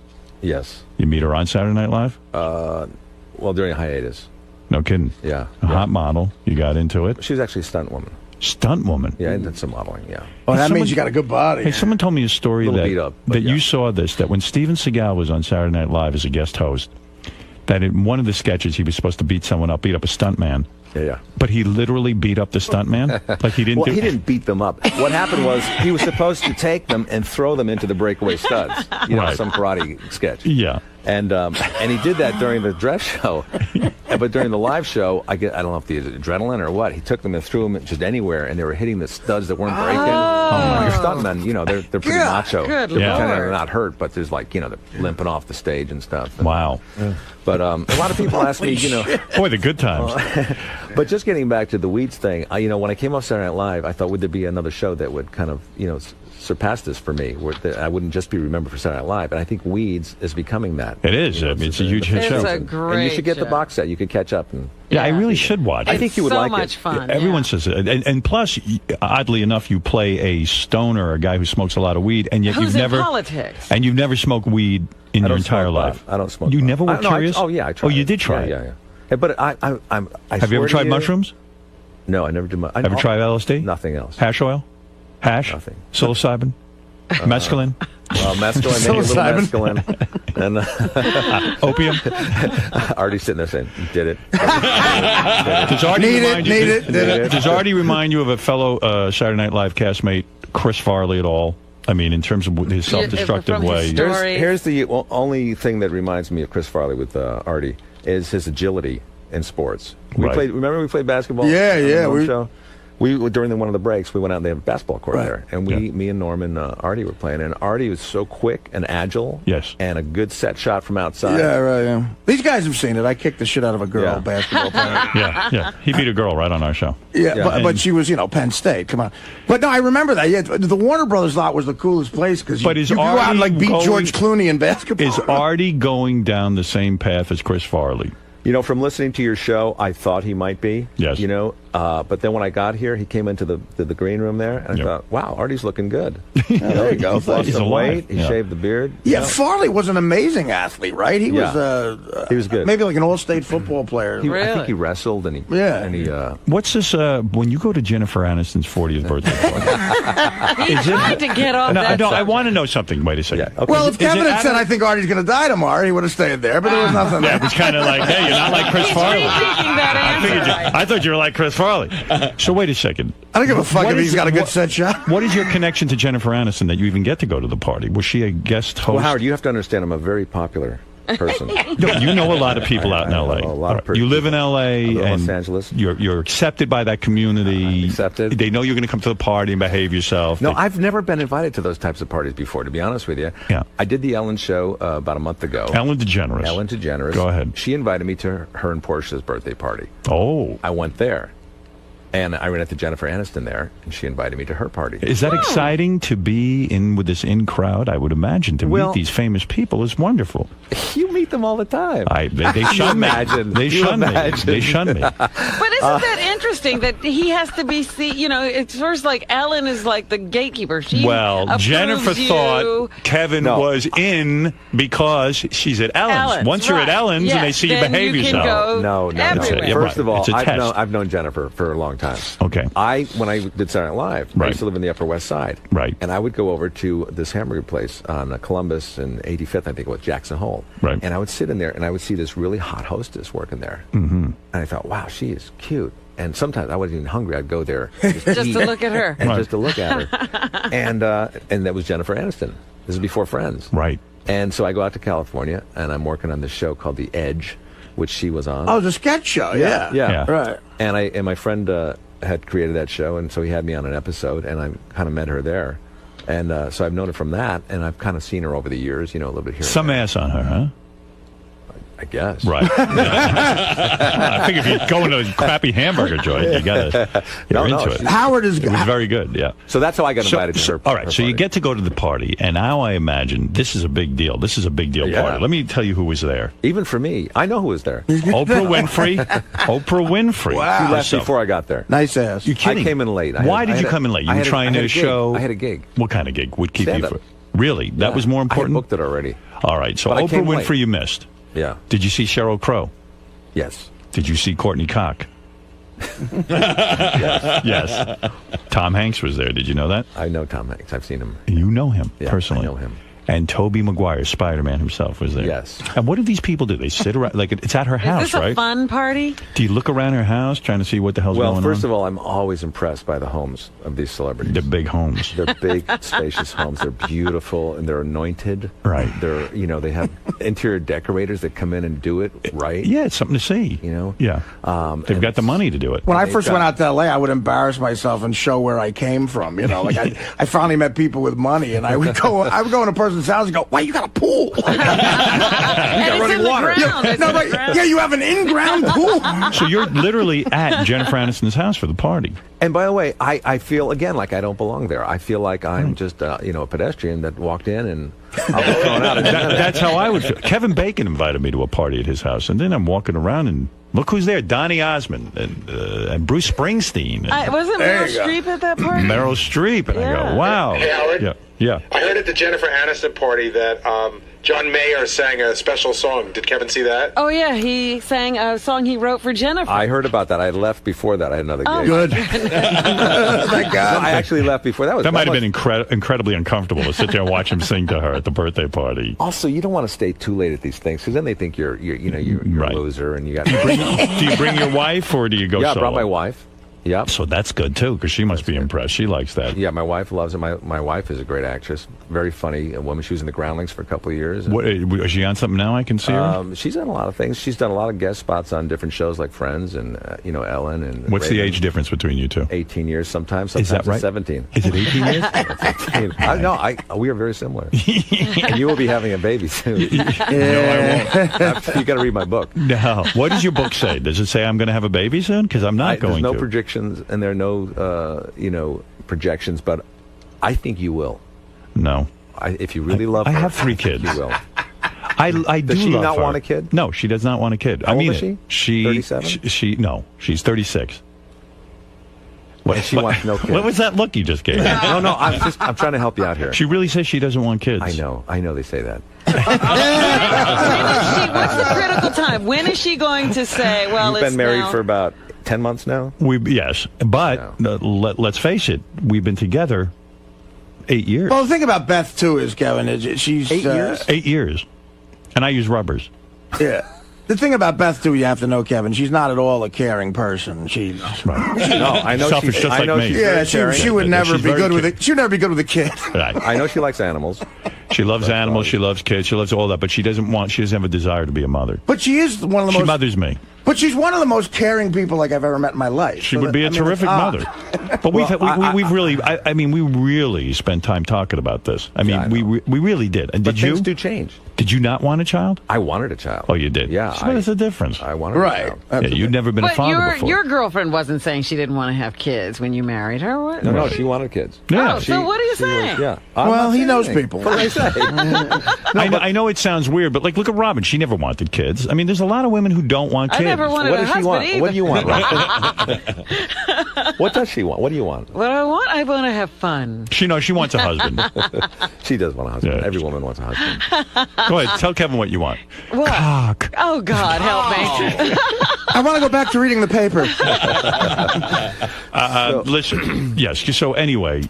Yes. You meet her on Saturday Night Live? Well, during a hiatus. No kidding. Yeah. A hot model. You got into it. She was actually a stunt woman. Stunt woman. Yeah, I did some modeling. Yeah. Oh, that means you got a good body. Hey, someone told me a story Little beat up, but that yeah. you saw this, that when Steven Seagal was on Saturday Night Live as a guest host, that in one of the sketches he was supposed to beat someone up, beat up a stuntman. Yeah. But he literally beat up the stuntman? Like he didn't Well, he didn't beat them up. What happened was he was supposed to take them and throw them into the breakaway studs. You know, Right. some karate sketch. Yeah. And he did that during the dress show. But during the live show, I don't know if the adrenaline or what, he took them and threw them just anywhere, and they were hitting the studs that weren't breaking. Your stuntmen, you know, they're pretty macho. Good They're pretending Lord. they're not hurt, but there's like, you know, they're limping off the stage and stuff. Wow. But a lot of people ask me, you know, Boy, the good times. but just getting back to the weeds thing, you know, when I came off Saturday Night Live, I thought, would there be another show that would kind of, you know, surpass this for me, where I wouldn't just be remembered for Saturday Night Live? And I think Weeds is becoming that. It is. You know, I mean, it's a huge hit It's show. a and you great should get the show. box set. You could catch up. And Yeah, I really should watch it. I think you would so like much it. fun. Everyone yeah. says it. And plus, oddly enough, you play a stoner, a guy who smokes a lot of weed, and yet Who's you've in never politics? and you've never smoked weed in I your don't entire smoke life. pot. I don't smoke You pot. never were No, curious? I tried. Oh, you it. did try it. Yeah. But I Have you swear ever to tried you- mushrooms? No, I never did. Ever tried LSD? Nothing else. Hash oil? Hash? Nothing. Psilocybin? Mescaline? Mescaline, maybe a little mescaline. And Opium? Artie's sitting there saying, "Did it." Does Artie Need remind it, you? need it, need it. Does Artie remind you of a fellow Saturday Night Live castmate, Chris Farley, at all? I mean, in terms of his self-destructive from his way. story. Here's the only thing that reminds me of Chris Farley with Artie is his agility in sports. Right. Remember we played basketball? Yeah, on the yeah, Norm we- show? We during one of the breaks, we went out and they have a basketball court Right. there, and Yeah. me and Norm and Artie were playing, and Artie was so quick and agile, Yes. and a good set shot from outside. Yeah, right. Yeah. These guys have seen it. I kicked the shit out of a girl Yeah. basketball player. Yeah. He beat a girl right on our show. Yeah, Yeah. but she was, you know, Penn State. Come on. But no, I remember that. Yeah, the Warner Brothers lot was the coolest place because But is you go out and Artie like beat going- George Clooney in basketball. Is Artie going down the same path as Chris Farley? You know, from listening to your show, I thought he might be. Yes. You know, but then when I got here, he came into the green room there, and I Yep. thought, wow, Artie's looking good. there you go. He lost He's some alive. weight. He Yeah. shaved the beard. Yeah, Farley was an amazing athlete, right? He Yeah. was He was good. maybe like an all-state football player. I think Really? he wrestled, and he Yeah. and he What's this? When you go to Jennifer Aniston's 40th birthday party? He tried to get off no, that. I subject. want to know something. Wait a second. Yeah, okay. Well, if Is it Kevin had said, Adam- "I think Artie's going to die tomorrow," he would have stayed there. But there was nothing there. It was kind of like, hey, you're not like Chris He's Farley. rethinking that answer. I thought you were like Chris Farley. So wait a second. I don't give a fuck What if is he's got a it- good what- set shot. What is your connection to Jennifer Aniston that you even get to go to the party? Was she a guest host? Well, Howard, you have to understand, I'm a very popular person. No, you know a lot of people out in I know L.A. a lot of You live in people. L.A. I live in and Los Angeles. You're accepted by that community. Accepted. They know you're going to come to the party and behave yourself. No, They- I've never been invited to those types of parties before, to be honest with you. Yeah. I did the Ellen show about a month ago. Ellen DeGeneres. Ellen DeGeneres. Go ahead. She invited me to her and Portia's birthday party. Oh. I went there. And I ran into Jennifer Aniston there, and she invited me to her party. Is that exciting to be in with this in crowd? I would imagine to Well- meet these famous people is wonderful. You meet them all the time. They shun me. imagine. They You shun me. imagine. They shun me. But isn't that interesting that he has to be you know, it's first like Ellen is like the gatekeeper. She Well, approves Jennifer you. thought Kevin No. was in because she's at Ellen's. Once you're at right. Ellen's Yes, and they see you then behave you can yourself. go No. everywhere. Yeah, First right. of all, It's a test. I've known Jennifer for a long time. Okay. When I did Saturday Night Live, I Right. used to live in the Upper West Side. Right. And I would go over to this hamburger place on Columbus and 85th, I think it was, Jackson Hole. Right. And I would sit in there and I would see this really hot hostess working there. Mm-hmm. And I thought, wow, she is cute. And sometimes I wasn't even hungry. I'd go there just Just eat to look at her. and Right. just to look at her. And that was Jennifer Aniston. This is before Friends. Right. And so I go out to California and I'm working on this show called The Edge, which she was on. Oh, the sketch show. Yeah. Yeah. Right. And my friend had created that show, and so he had me on an episode, and I kind of met her there. And so I've known her from that, and I've kind of seen her over the years, you know, a little bit here. Some and there. ass on her, huh? I guess. Right. I think if you're going to a crappy hamburger joint, you're into it. Howard is It was very good, yeah. So that's how I got invited to her. All right, her so you party. get to go to the party, and now I imagine this is a big deal. This is a big deal Yeah. party. Let me tell you who was there. Even for me, I know who was there. Oprah Winfrey. Oprah Winfrey. Wow. She left before I got there. Nice ass. You kidding? I came in late. Why did you come in late? You were trying to show. I had a gig. What kind of gig would keep Stand-up. you? Really? That was more important. I booked it already. All right. So But I Oprah came Winfrey, late. you missed. Yeah. Did you see Sheryl Crow? Yes. Did you see Courtney Cox? Yes. Tom Hanks was there. Did you know that? I know Tom Hanks. I've seen him. You know him Yeah, personally. I know him. And Tobey Maguire, Spider-Man himself, was there. Yes. And what do these people do? They sit around, like it's at her house, Is this right? a fun party? Do you look around her house trying to see what the hell's Well, going first on? of all, I'm always impressed by the homes of these celebrities. They're big homes. They're big, spacious homes. They're beautiful and they're anointed. Right. They're, they have interior decorators that come in and do it right. Yeah, it's something to see. Yeah. They've got the money to do it. When I they've first got- went out to L.A., I would embarrass myself and show where I came from. I finally met people with money, and I would go in a person's house and go, "Why you got a pool? You got running water. Yeah, you have an in-ground pool." So you're literally at Jennifer Aniston's house for the party. And by the way, I feel, again, like I don't belong there. I feel like I'm just, a pedestrian that walked in and I was thrown out. That's how I would feel. Kevin Bacon invited me to a party at his house, and then I'm walking around and look who's there: Donny Osmond and Bruce Springsteen. And Wasn't Meryl Streep at that party? Meryl Streep, and I Yeah. go, wow. Hey, Howard? Yeah. I heard at the Jennifer Aniston party that John Mayer sang a special song. Did Kevin see that? Oh, yeah. He sang a song he wrote for Jennifer. I heard about that. I left before that. I had another gig. Good. Thank God. No, I actually left before that. That might have been incredibly uncomfortable to sit there and watch him sing to her at the birthday party. Also, you don't want to stay too late at these things because then they think you're Right. a loser and you got. Do you bring your wife or do you go Yeah, I solo? brought my wife. Yeah. So that's good too, because she must be impressed. She likes that. Yeah, my wife loves it. My wife is a great actress, very funny woman. She was in the Groundlings for a couple of years. What, is she on something now? I can see her. She's done a lot of things. She's done a lot of guest spots on different shows like Friends and Ellen and. What's the Raven. age difference between you two? 18 years sometimes. Is that Sometimes right? it's 17. Is it 18 years? 15. We are very similar. And you will be having a baby soon. No, I won't. You got to read my book. No. What does your book say? Does it say I'm going to have a baby soon? Because I'm not going There's no to. predictions and there are no projections, but I think you will. No. If you really love I her, have 3 kids. You will. I do Does she love not her. want a kid? No, she does not want a kid. How I mean, old is she? 37? No, she's 36. And she wants no kids. What was that look you just gave me? No, I'm trying to help you out here. She really says she doesn't want kids. I know they say that. What's the critical time? When is she going to say, well, You've it's been married now? for about 10 months now? Yes, but let's face it, we've been together 8 years. Well, the thing about Beth too is, Kevin, is she's 8 years. 8 years, and I use rubbers. Yeah. The thing about Beth too, you have to know, Kevin, she's not at all a caring person. She's No, I know Selfish, she's, just I like know me. she's yeah, very she caring. would never She's be very good with it. She would never be good with a kid. Right. I know she likes animals. She loves animals. She loves kids. She loves all that, but she doesn't have a desire to be a mother. But she is one of the She most. mothers me. But she's one of the most caring people like I've ever met in my life. She would be a terrific mother. But we've really spent time talking about this. I mean, Yeah, I we know. really did. And But did you? things do change. Did you not want a child? I wanted a child. Oh, you did. Yeah. So what is the difference? I wanted Right. a child. Yeah, you'd never been a But father before. your girlfriend wasn't saying she didn't want to have kids when you married her. What? No, she wanted kids. Yeah. Oh, so what are you She was- saying? yeah. Well, he knows people. What did I say? I know it sounds weird, but look at Robin. She never wanted kids. I mean, there's a lot of women who don't want I kids. never wanted What a does she husband want? either. What do you want, Robin? What does she want? What do you want? What I want to have fun. She knows she wants a husband. She does want a husband. Yeah. Every woman wants a husband. Go ahead, tell Kevin what you want. What? Cock. Oh, God, help me. I want to go back to reading the paper. Listen, yes. So anyway,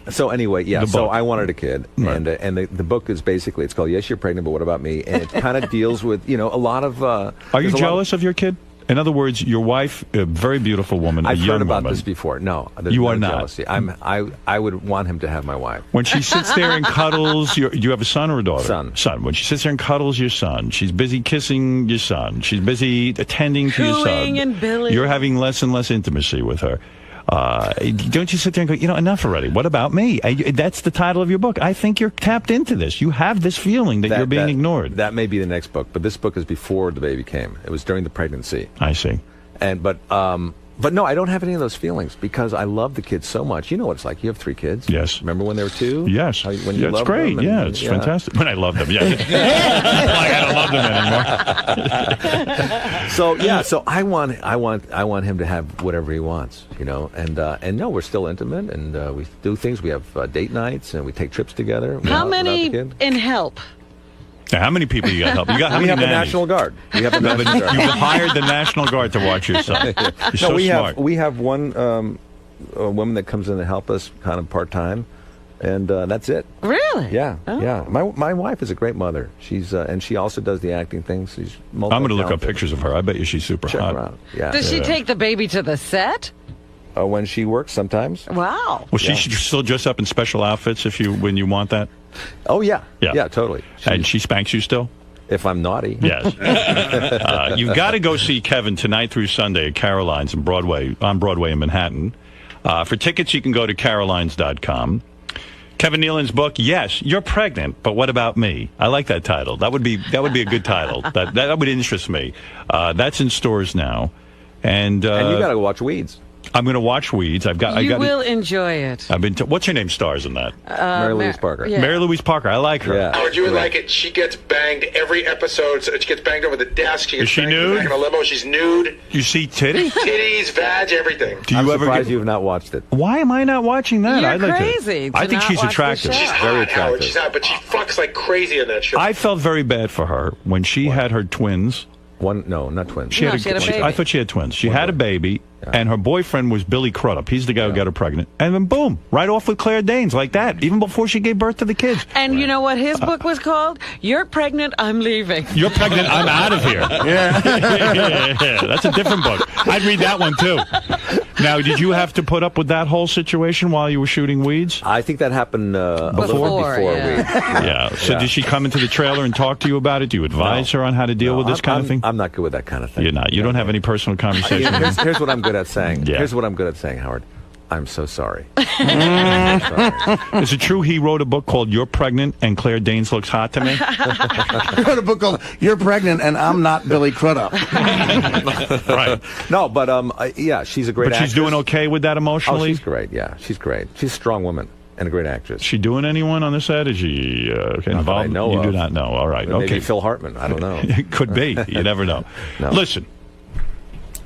Yeah. The So book. I wanted a kid, Right. and the book is basically, it's called Yes, You're Pregnant, but What About Me? And it kind of deals with a lot of. are you jealous of your kid? In other words, your wife, a very beautiful woman, I've a young heard about woman. this before. No, there's You no are not. jealousy. I would want him to have my wife. When she sits there and cuddles, you have a son or a daughter? Son. When she sits there and cuddles your son, she's busy kissing your son. She's busy attending to your son. Cooing and billing. You're having less and less intimacy with her. Don't you sit there and go, enough already. What about me? That's the title of your book. I think you're tapped into this. You have this feeling that you're being ignored. That may be the next book, but this book is before the baby came. It was during the pregnancy. I see. But no, I don't have any of those feelings because I love the kids so much. You know what it's like. You have 3 kids. Yes. Remember when they were 2? Yes. When you it's great. them and, It's fantastic. When I love them, yeah. Like I don't love them anymore. So I want him to have whatever he wants, And no, we're still intimate, and we do things. We have date nights, and we take trips together. How many in help? Now, how many people you got help? You got how we many have the nannies? National Guard. We have the National Guard. You've hired the National Guard to watch your son. You're so smart. We have one a woman that comes in to help us kind of part-time, and that's it. Really? Yeah, Oh. yeah. My wife is a great mother. She's and she also does the acting things. She's I'm going to look up pictures of her. I bet you she's super Check hot. her out. Yeah. Does she take the baby to the set? When she works sometimes. Wow. Well, she should still dress up in special outfits when you want that. Oh yeah. Yeah. Yeah, totally. And she spanks you still? If I'm naughty. Yes. You've got to go see Kevin tonight through Sunday at Caroline's on Broadway in Manhattan. For tickets, you can go to carolines.com. Kevin Nealon's book, Yes, You're Pregnant, But What About Me? I like that title. That would be a good title. That would interest me. That's in stores now. And you got to go watch Weeds. I'm going to watch Weeds. You will enjoy it. What's her name stars in that? Mary Louise Parker. Yeah. Mary Louise Parker. I like her. Yeah. Howard, you would like it. She gets banged every episode. So she gets banged over the desk. Is she banged nude? Back in a limo. She's nude. You see titty? Titties, vag, everything. Do I'm you ever surprised you have not watched it. Why am I not watching that? You're I'd like crazy to. I to think not she's watch the attractive. show. She's Very hot, attractive. Howard. She's hot, but she fucks like crazy in that show. I felt very bad for her when she had her twins. No, not twins. No, she had a baby. I thought she had twins. She had a baby, and her boyfriend was Billy Crudup. He's the guy who got her pregnant. And then boom, right off with Claire Danes like that, even before she gave birth to the kids. And you know what his book was called? You're Pregnant, I'm Leaving. You're pregnant, I'm out of here. Yeah. That's a different book. I'd read that one too. Now, did you have to put up with that whole situation while you were shooting Weeds? I think that happened a little Before, before yeah. Weeds. Yeah. So did she come into the trailer and talk to you about it? Do you advise her on how to deal with this kind of thing? I'm not good with that kind of thing. You're not. You don't have any personal conversation. Here's what I'm good at saying. Yeah. Here's what I'm good at saying, Howard. I'm so sorry. Is it true he wrote a book called You're Pregnant and Claire Danes Looks Hot to Me? I wrote a book called "You're Pregnant and I'm Not Billy Crudup." Right. No, but yeah, she's a great But she's actress. doing okay with that Oh, emotionally? she's great. Yeah, she's great. She's a strong woman and a great actress. Is she doing anyone on the set? Is she involved? I know You do of. not know. All right. Maybe Okay. Phil Hartman. I don't know. It could be. You never know. No. Listen,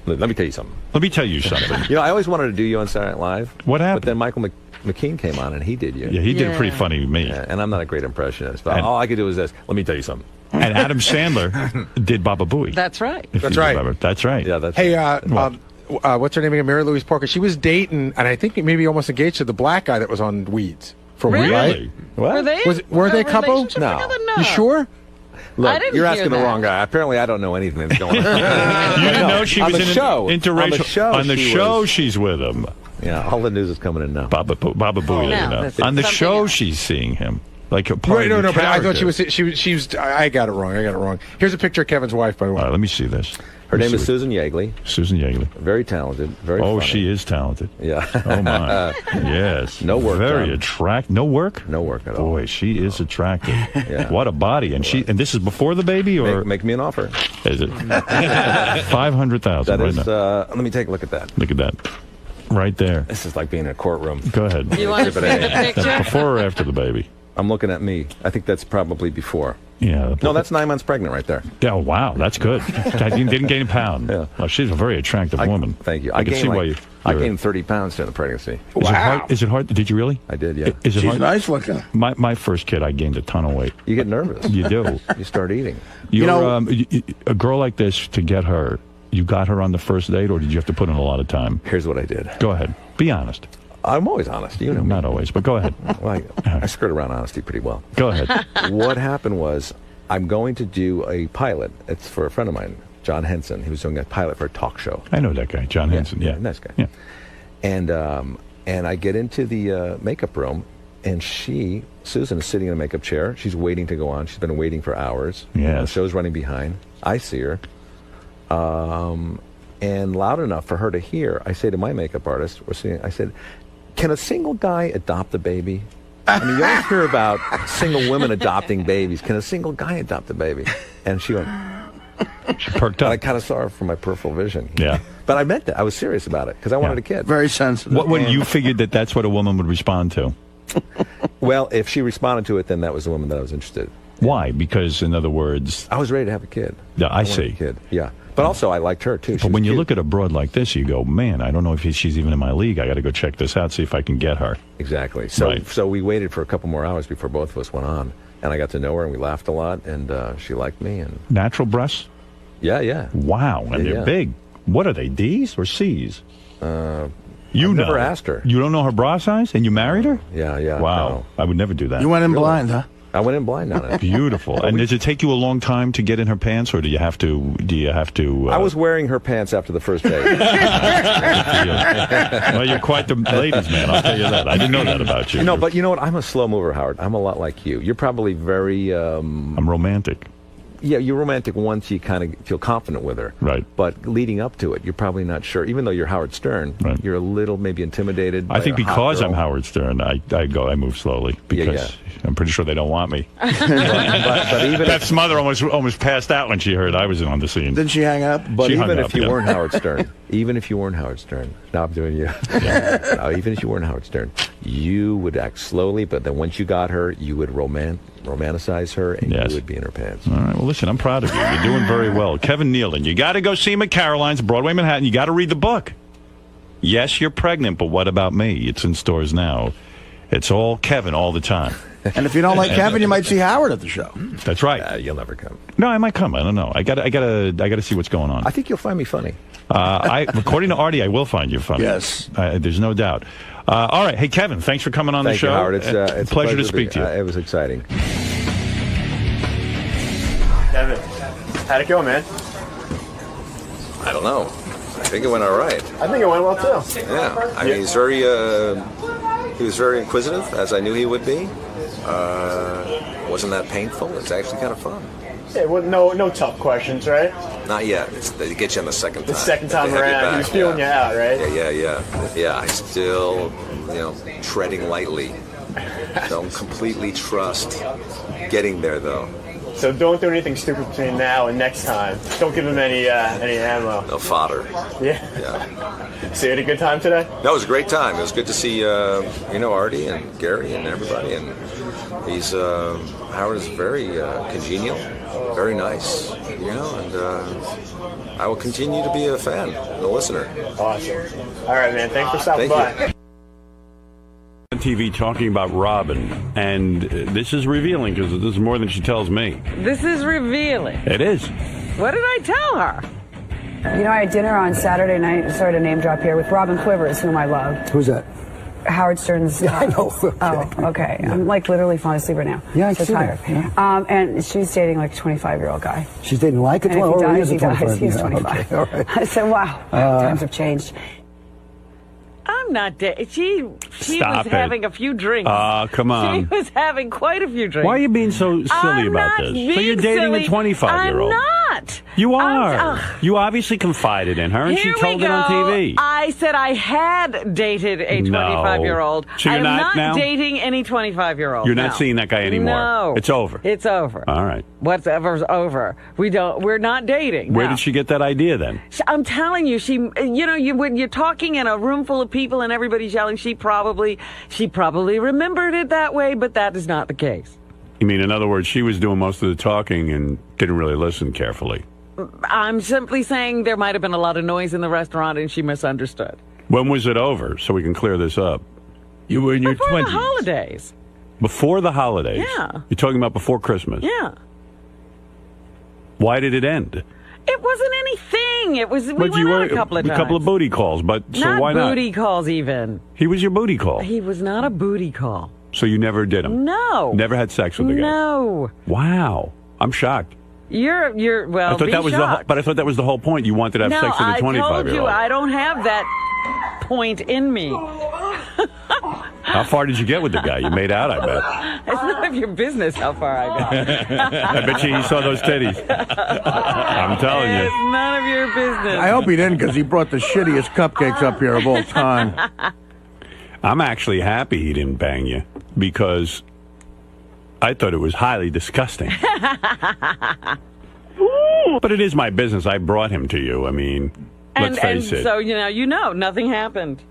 Let me tell you something. let me tell you something. I always wanted to do you on Saturday Night Live. What happened? But then Michael McKean came on and he did you. Yeah, he did Yeah. pretty funny to me. Yeah, and I'm not a great impressionist. But And- all I could do was this. Let me tell you something. And Adam Sandler did Baba Booey. That's right. if That's you right. remember. That's right. Yeah, that's Hey, What? what's her name again? Mary Louise Parker. She was dating, and I think maybe almost engaged to the black guy that was on Weeds. For Really? Really? what? Were they? Were they a couple? relationship No. together? No. You sure? Look, I didn't you're hear asking the that. wrong guy. Apparently, I don't know anything that's going on. You didn't know she on was the in show. an interracial. On the show, On the she show, was. she's with him. Yeah, all the news is coming in now. Baba Booey. No, you know. that's On the something show, else. she's seeing him. Like a part Right, of no, the but I thought character. she was. I got it wrong. Here's a picture of Kevin's wife, by the way. All right, let me see this. Her name Let me is see Susan Yeagley. Susan Yeagley. Very talented. Very Oh, funny. she is talented. Yeah. Oh my. Yes. No work Very done. attractive. No work. No work at all. Boy, she is attractive. Yeah. What a body. And this is before the baby, or Make me an offer. is it 500,000 That right is. now? Let me take a look at that. Look at that. Right there. This is like being in a courtroom. Go ahead. You want to see Exhibit the A. picture? That's before or after the baby? I'm looking at me. I think that's probably before. Yeah. No, that's 9 months pregnant right there. Oh, wow. That's good. I didn't gain a pound. Yeah. Oh, she's a very attractive woman. Thank you. I can gained see like- why you. I you're- gained 30 pounds during the pregnancy. Is it hard? Is it hard? Did you really? I did, yeah. Is it She's hard? nice looking. My first kid, I gained a ton of weight. You get nervous. You do. You start eating. You're, know- a girl like this, to get her, you got her on the first date, or did you have to put in a lot of time? Here's what I did. Go ahead. Be honest. I'm always honest. You know me. Not always, but go ahead. Well, I skirt around honesty pretty well. Go ahead. What happened was, I'm going to do a pilot. It's for a friend of mine, John Henson. He was doing a pilot for a talk show. I know that guy, John Henson. Yeah. Nice guy. Yeah. And I get into the makeup room, and Susan, is sitting in a makeup chair. She's waiting to go on. She's been waiting for hours. Yes. The show's running behind. I see her. and loud enough for her to hear. I say to my makeup artist, I said, can a single guy adopt a baby? I mean, you always hear about single women adopting babies. Can a single guy adopt a baby? And she went... She perked up. I kind of saw her from my peripheral vision. Yeah. But I meant that. I was serious about it because I wanted a kid. Very sensitive. What you figured that's what a woman would respond to? Well, if she responded to it, then that was the woman that I was interested in. Why? Because, in other words... I was ready to have a kid. Yeah, I wanted see. a kid. Yeah. But also, I liked her, too. But when you look at a broad like this, you go, man, I don't know if she's even in my league. I got to go check this out, see if I can get her. Exactly. So, Right. so we waited for a couple more hours before both of us went on. And I got to know her, and we laughed a lot, and she liked me. And Natural breasts? Yeah. Wow, and they're big. What are they, D's or C's? I've You know. never asked her. You don't know her bra size, and you married her? Yeah. Wow, no. I would never do that. You went in blind, huh? I went in blind on it. Beautiful. And does it take you a long time to get in her pants, or do you have to? I was wearing her pants after the first day. Well, you're quite the ladies' man. I'll tell you that. I didn't know that about you. No, but you know what? I'm a slow mover, Howard. I'm a lot like you. You're probably very... I'm romantic. Yeah, you're romantic once you kind of feel confident with her. Right. But leading up to it, you're probably not sure. Even though you're Howard Stern, Right. you're a little maybe intimidated. I think by a hot because girl. I'm Howard Stern, I move slowly because I'm pretty sure they don't want me. but even Beth's mother almost passed out when she heard I was on the scene. Didn't she hang up? But She hung even up, if you yeah. weren't Howard Stern, even if you weren't Howard Stern, now I'm doing you. Now, even if you weren't Howard Stern, you would act slowly, but then once you got her, you would romanticize her, and Yes. you would be in her pants. All right. Well, listen, I'm proud of you. You're doing very well. Kevin Nealon, you got to go see him at Caroline's, Broadway, Manhattan. You got to read the book. Yes, you're pregnant, but what about me? It's in stores now. It's all Kevin all the time. And if you don't like Kevin, you might see Howard at the show. That's right. You'll never come. No, I might come. I don't know. I gotta see what's going on. I think you'll find me funny. According to Artie, I will find you funny. Yes. There's no doubt. All right. Hey, Kevin, thanks for coming on Thank the show. you, Howard. It's a pleasure to speak to you. It was exciting. Kevin, how'd it go, man? I don't know. I think it went all right. I think it went well too. Yeah. I mean, he was very inquisitive, as I knew he would be. Wasn't that painful? It's actually kind of fun. Yeah, well, no tough questions, right? Not yet. They get you on the second time. The second time They have you around, he back, was feeling you out, right? Yeah, I still, treading lightly. Don't completely trust getting there, though. So don't do anything stupid between now and next time. Don't give him any ammo. No fodder. Yeah. So you had a good time today? That was a great time. It was good to see, Artie and Gary and everybody. And Howard is very congenial, very nice, and I will continue to be a fan and a listener. Awesome. All right, man. Thanks for stopping Thank by. you. On TV talking about Robin, and this is revealing because this is more than she tells me. This is revealing. It is. What did I tell her? You know, I had dinner on Saturday night, sorry to name drop here, with Robin Quivers, whom I love. Who's that? Howard Stern's. Yeah, I know. Okay. Oh, okay. Yeah. I'm like literally falling asleep right now. Yeah, I so see tired. that. Yeah. And she's dating like a 25-year-old guy. She's dating like a And if 12 he or dies, he is a 25? He's Yeah, 25. Okay, all right. I said, wow, times have changed. I'm not she Stop was it. having a few drinks. Come on. She was having quite a few drinks. Why are you being so silly I'm about not this? So you're being dating silly. a 25-year-old. I'm not. You are. I'm- You obviously confided in her, and Here she told we it on go. TV. I said I had dated a No. 25-year-old. So you're I'm not now? dating any 25-year-old. You're not seeing that guy anymore. No. It's over. It's over. All right. Whatever's over. We're not dating. Where now. did she get that idea then? I'm telling you, when you're talking in a room full of people and everybody's yelling, she probably remembered it that way, but that is not the case. You mean, in other words, she was doing most of the talking and didn't really listen carefully. I'm simply saying there might have been a lot of noise in the restaurant and she misunderstood. When was it over, so we can clear this up? You were in your Before 20s. the holidays. Before the holidays? Yeah. You're talking about before Christmas? Yeah. Why did it end? It wasn't anything. It was, we But went out a couple of times. A couple of booty calls, but so not why not? booty calls even. He was your booty call. He was not a booty call. So you never did him? No. Never had sex with the guy? No. Wow. I'm shocked. You're well, I thought be that was shocked. but I thought that was the whole point. You wanted to have No, sex with a I told 25-year-old. you I don't have that point in me. How far did you get with the guy? You made out, I bet. It's none of your business how far I got. I bet you he saw those titties. I'm telling you. It's none of your business. I hope he didn't, because he brought the shittiest cupcakes up here of all time. I'm actually happy he didn't bang you, because I thought it was highly disgusting. But it is my business. I brought him to you. I mean, let's face it. So, nothing happened.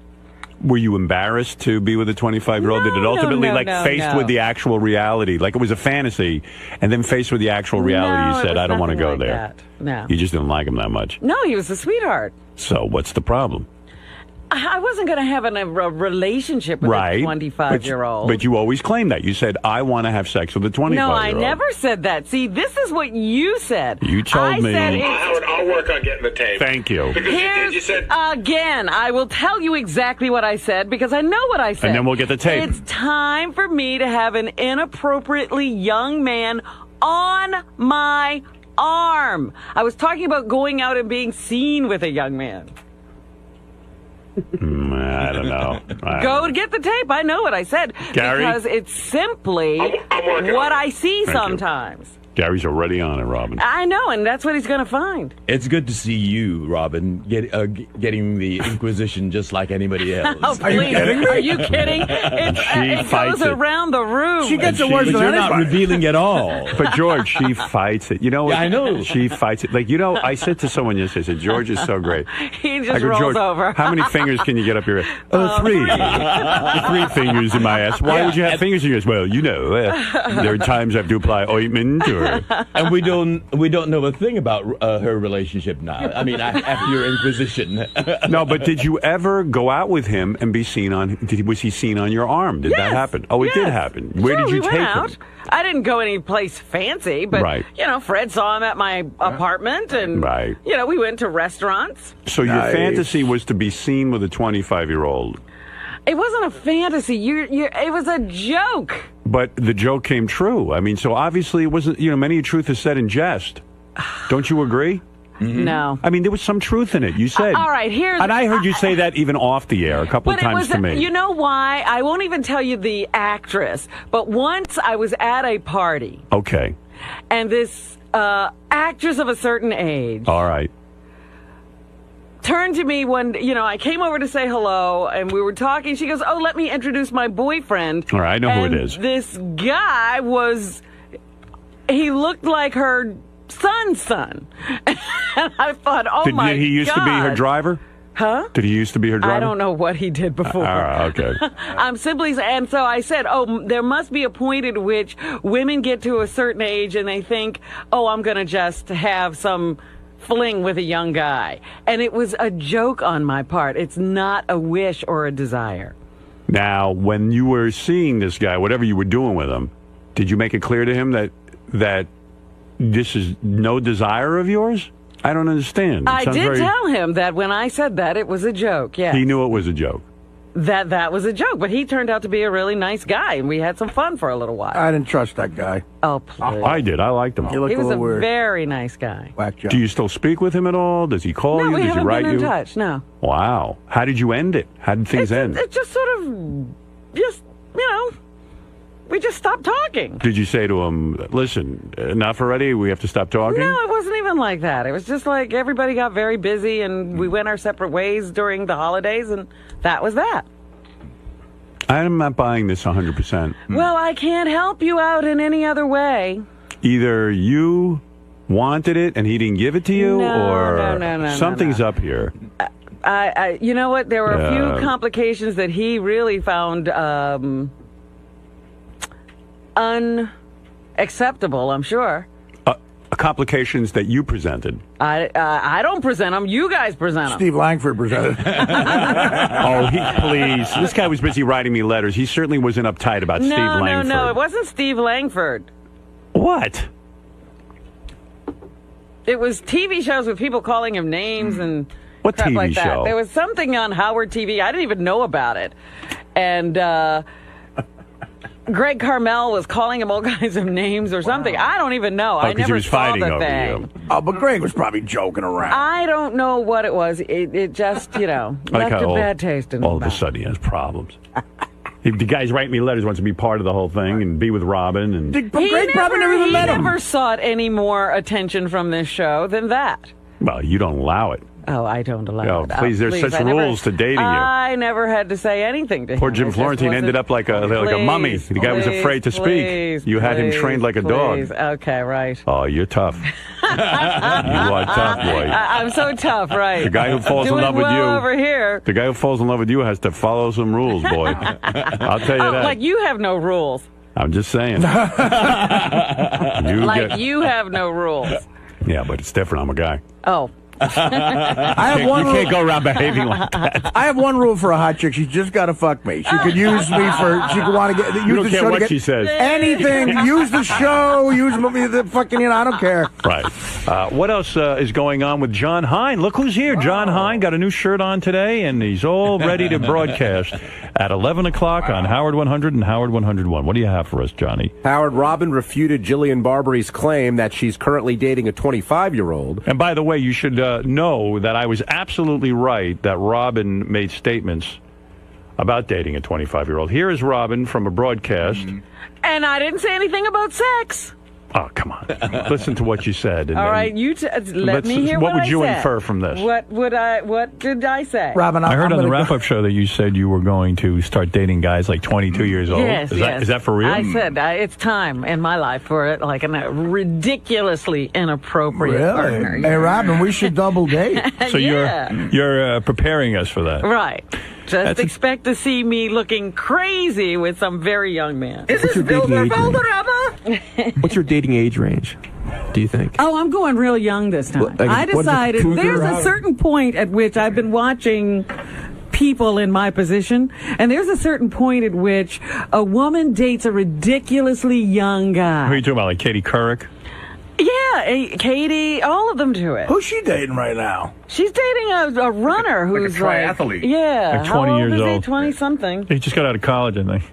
Were you embarrassed to be with a 25-year-old? Did it ultimately, faced with the actual reality? Like it was a fantasy, and then faced with the actual reality, you said, I don't want to go there. No. You just didn't like him that much. No, he was a sweetheart. So what's the problem? I wasn't going to have a relationship with a 25-year-old. But you always claimed that. You said, I want to have sex with a 25-year-old. No, I never said that. See, this is what you said. You told me. Howard, I'll work on getting the tape. Thank you. Because you said... Again, I will tell you exactly what I said, because I know what I said. And then we'll get the tape. It's time for me to have an inappropriately young man on my arm. I was talking about going out and being seen with a young man. I don't know. Go get the tape. I know what I said. Gary? Because it's simply what I see sometimes. Gary's already on it, Robin. I know, and that's what he's going to find. It's good to see you, Robin, getting the Inquisition just like anybody else. Oh, please. Are you kidding? It goes around the room. She gets it worse than But you're not anybody. revealing at all. But George, she fights it. You know, Yeah, I know. She fights it. Like, I said to someone yesterday, I said, George is so great. He I just go, rolls George, over. how many fingers can you get up your ass? 3. 3 fingers in my ass. Why would you have fingers in your ass? Well, there are times I have to apply ointment And we don't know a thing about her relationship now. I mean, after your Inquisition. No, but did you ever go out with him and be seen on? Was he seen on your arm? Did that happen? Oh, it did happen. Where did you take him? I didn't go any place fancy, but Fred saw him at my apartment, and we went to restaurants. So your fantasy was to be seen with a 25-year-old. It wasn't a fantasy. It was a joke. But the joke came true. I mean, so obviously it wasn't, many a truth is said in jest. Don't you agree? Mm-hmm. No. I mean, there was some truth in it. You said. All right, and I heard you say that even off the air a couple of times to me. You know why? I won't even tell you the actress, but once I was at a party. Okay. And this actress of a certain age. All right. Turned to me when, I came over to say hello, and we were talking. She goes, oh, let me introduce my boyfriend. All right, I know who it is. This guy he looked like her son's son. And I thought, my God. Did he used to be her driver? Huh? Did he used to be her driver? I don't know what he did before. Okay. I'm simply, and so I said, there must be a point at which women get to a certain age and they think, I'm going to just have some fling with a young guy. And it was a joke on my part. It's not a wish or a desire. Now, when you were seeing this guy, whatever you were doing with him, did you make it clear to him that this is no desire of yours? I don't understand. I did tell him that when I said that, it was a joke, yeah. He knew it was a joke. That was a joke, but he turned out to be a really nice guy, and we had some fun for a little while. I didn't trust that guy. Oh, please. I did. I liked him. He looked He was a little a weird. very nice guy. Whack job. Do you still speak with him at all? Does he call No, you? we Does he haven't write been in you? touch, no. Wow. How did you end it? How did things end? It just sort of, we just stopped talking. Did you say to him, listen, enough already? We have to stop talking? No, it wasn't even like that. It was just like everybody got very busy, and we went our separate ways during the holidays, and that was that. I'm not buying this 100%. Well, I can't help you out in any other way. Either you wanted it and he didn't give it to you, or something's up here. You know what? There were a few complications that he really found unacceptable, I'm sure. Complications that you presented. I don't present them. You guys present them. Steve Langford presented. Please. This guy was busy writing me letters. He certainly wasn't uptight about Steve Langford. No, it wasn't Steve Langford. What? It was TV shows with people calling him names and what crap TV like that. show? There was something on Howard TV. I didn't even know about it. And Greg Carmel was calling him all kinds of names or something. I don't even know. I because he never was saw fighting the over thing. you. Oh, but Greg was probably joking around. I don't know what it was. It just, left a bad taste in my All of a mouth. sudden he has problems. The guy's writing me letters, wants to be part of the whole thing and be with Robin. And Greg probably never even met him. He never sought any more attention from this show than that. Well, you don't allow it. Oh, I don't allow it. Please, there's such rules to dating you. I never had to say anything to him. Poor Jim Florentine ended up like a mummy. The guy was afraid to speak. You had him trained like a dog. Okay, right. Oh, you're tough. You are tough, boy. I'm so tough, right? The guy who falls in love with you over here. The guy who falls in love with you has to follow some rules, boy. I'll tell you that. Like you have no rules. I'm just saying. You have no rules. Yeah, but it's different. I'm a guy. Oh. I have one you can't go around behaving like that. I have one rule for a hot chick. She's just got to fuck me. She could use me for. She could want to get. Use You don't the care show what to get she says. Anything. Use the show. Use the fucking. I don't care. Right. What else is going on with John Hine? Look who's here. John Hine got a new shirt on today, and he's all ready to broadcast at 11 o'clock on Howard 100 and Howard 101. What do you have for us, Johnny? Howard, Robin refuted Jillian Barbery's claim that she's currently dating a 25-year-old. And by the way, you should know that I was absolutely right that Robin made statements about dating a 25-year-old. Here is Robin from a broadcast. And I didn't say anything about sex. Oh, come on. Listen to what you said. And all right, let me hear what I would you said. Infer from this? What did I say? Robin, I heard on the wrap-up show that you said you were going to start dating guys like 22 years old. Yes, Is that for real? I said it's time in my life for it, like a ridiculously inappropriate partner. Hey, Robin, we should double date. So Yeah. you're preparing us for that. Right. Just expect to see me looking crazy with some very young man. Is this What's your dating age range, do you think? Oh, I'm going real young this time. Well, I decided there's a certain point at which I've been watching people in my position, and there's a certain point at which a woman dates a ridiculously young guy. Who are you talking about, like Katie Couric? Yeah, Katie, all of them do it. Who's she dating right now? She's dating a runner who's like a triathlete. Yeah. Like 20 years old. 20-something. He just got out of college, I think.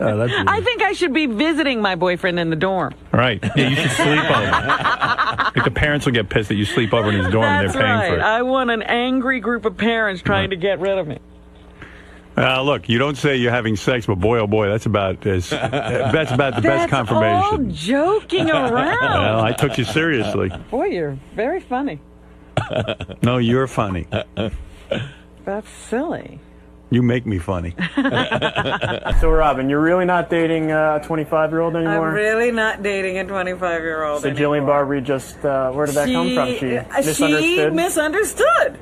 I think I should be visiting my boyfriend in the dorm. Right. Yeah, you should sleep over. Like the parents will get pissed that you sleep over in his dorm and That's they're paying right. for it. I want an angry group of parents trying to get rid of me. Look, you don't say you're having sex, but boy, oh boy, that's about the best confirmation. All joking around. Well, I took you seriously. Boy, you're very funny. No, you're funny. That's silly. You make me funny. So, Robin, you're really not dating a 25-year-old anymore? I'm really not dating a 25-year-old So Jillian Barbery just, where did that come from? She misunderstood? She misunderstood.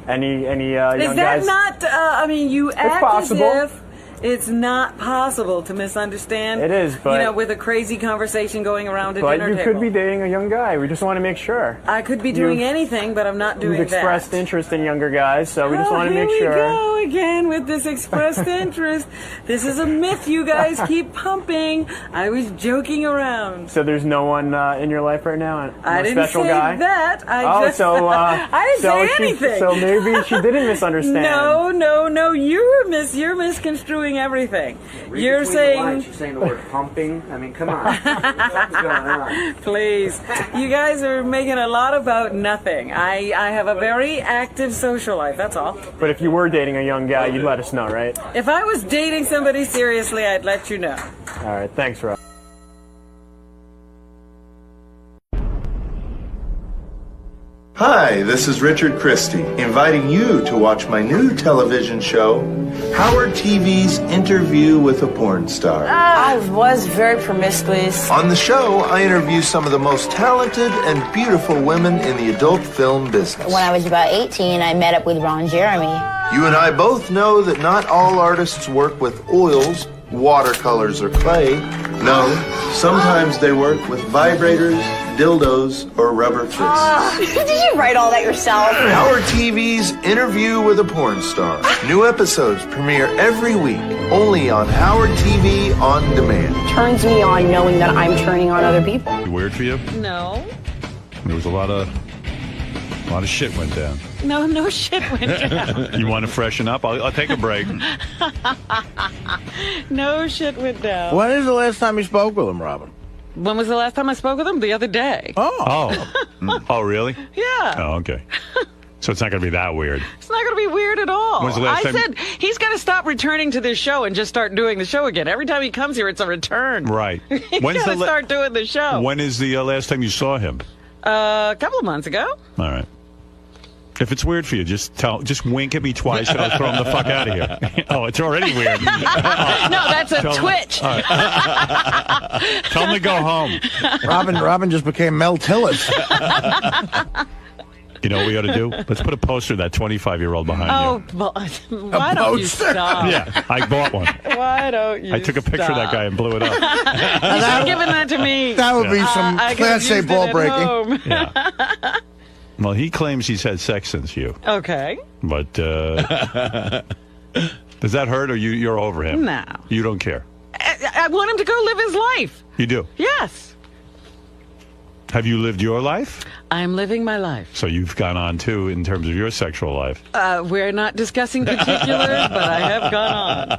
Any young Is that guys? not, you act possible. as if it's not possible to misunderstand. It is, but... with a crazy conversation going around a But dinner you table. could be dating a young guy. We just want to make sure. I could be doing anything, but I'm not doing You've expressed that. interest in younger guys, so we just want to make Here sure. we go again with this expressed interest. This is a myth you guys keep pumping. I was joking around. So there's no one in your life right now? No I didn't special say guy? that. I didn't so say anything. So maybe she didn't misunderstand. No. You're misconstruing everything. You're saying... She's saying the word pumping. I mean, come on. What's going on? Please. You guys are making a lot about nothing. I have a very active social life, that's all. But if you were dating a young guy, you'd let us know, right? If I was dating somebody seriously, I'd let you know. All right, thanks, Rob. Hi, this is Richard Christie, inviting you to watch my new television show, Howard TV's Interview with a Porn Star. I was very promiscuous. On the show, I interview some of the most talented and beautiful women in the adult film business. When I was about 18, I met up with Ron Jeremy. You and I both know that not all artists work with oils, watercolors, or clay. No, sometimes they work with vibrators, dildos, or rubber fists. Did you write all that yourself? Howard TV's Interview with a Porn Star. New episodes premiere every week, only on Howard TV On Demand. Turns me on knowing that I'm turning on other people. Weird for you? No. There was a lot of shit went down. No shit went down. You want to freshen up? I'll take a break. No shit went down. When is the last time you spoke with him, Robin? When was the last time I spoke with him? The other day. Oh, really? Yeah. Oh, okay. So it's not going to be that weird. It's not going to be weird at all. When's the last time? said he's got to stop returning to this show and just start doing the show again. Every time he comes here, it's a return. Right. He's got to start doing the show. When is the last time you saw him? A couple of months ago. All right. If it's weird for you, just wink at me twice and I'll throw him the fuck out of here. Oh, it's already weird. No, that's a twitch. Tell him to go home. Robin just became Mel Tillis. You know what we ought to do? Let's put a poster of that 25-year-old behind you. Why don't you stop? Yeah, I bought one. Why don't you I took a picture of that guy and blew it up. You should have given that to me. That would be some Class A ball breaking. Yeah. Well, he claims he's had sex since you. Okay. But does that hurt, or you're over him? No. You don't care? I want him to go live his life. You do? Yes. Have you lived your life? I'm living my life. So you've gone on, too, in terms of your sexual life. We're not discussing particulars, but I have gone on.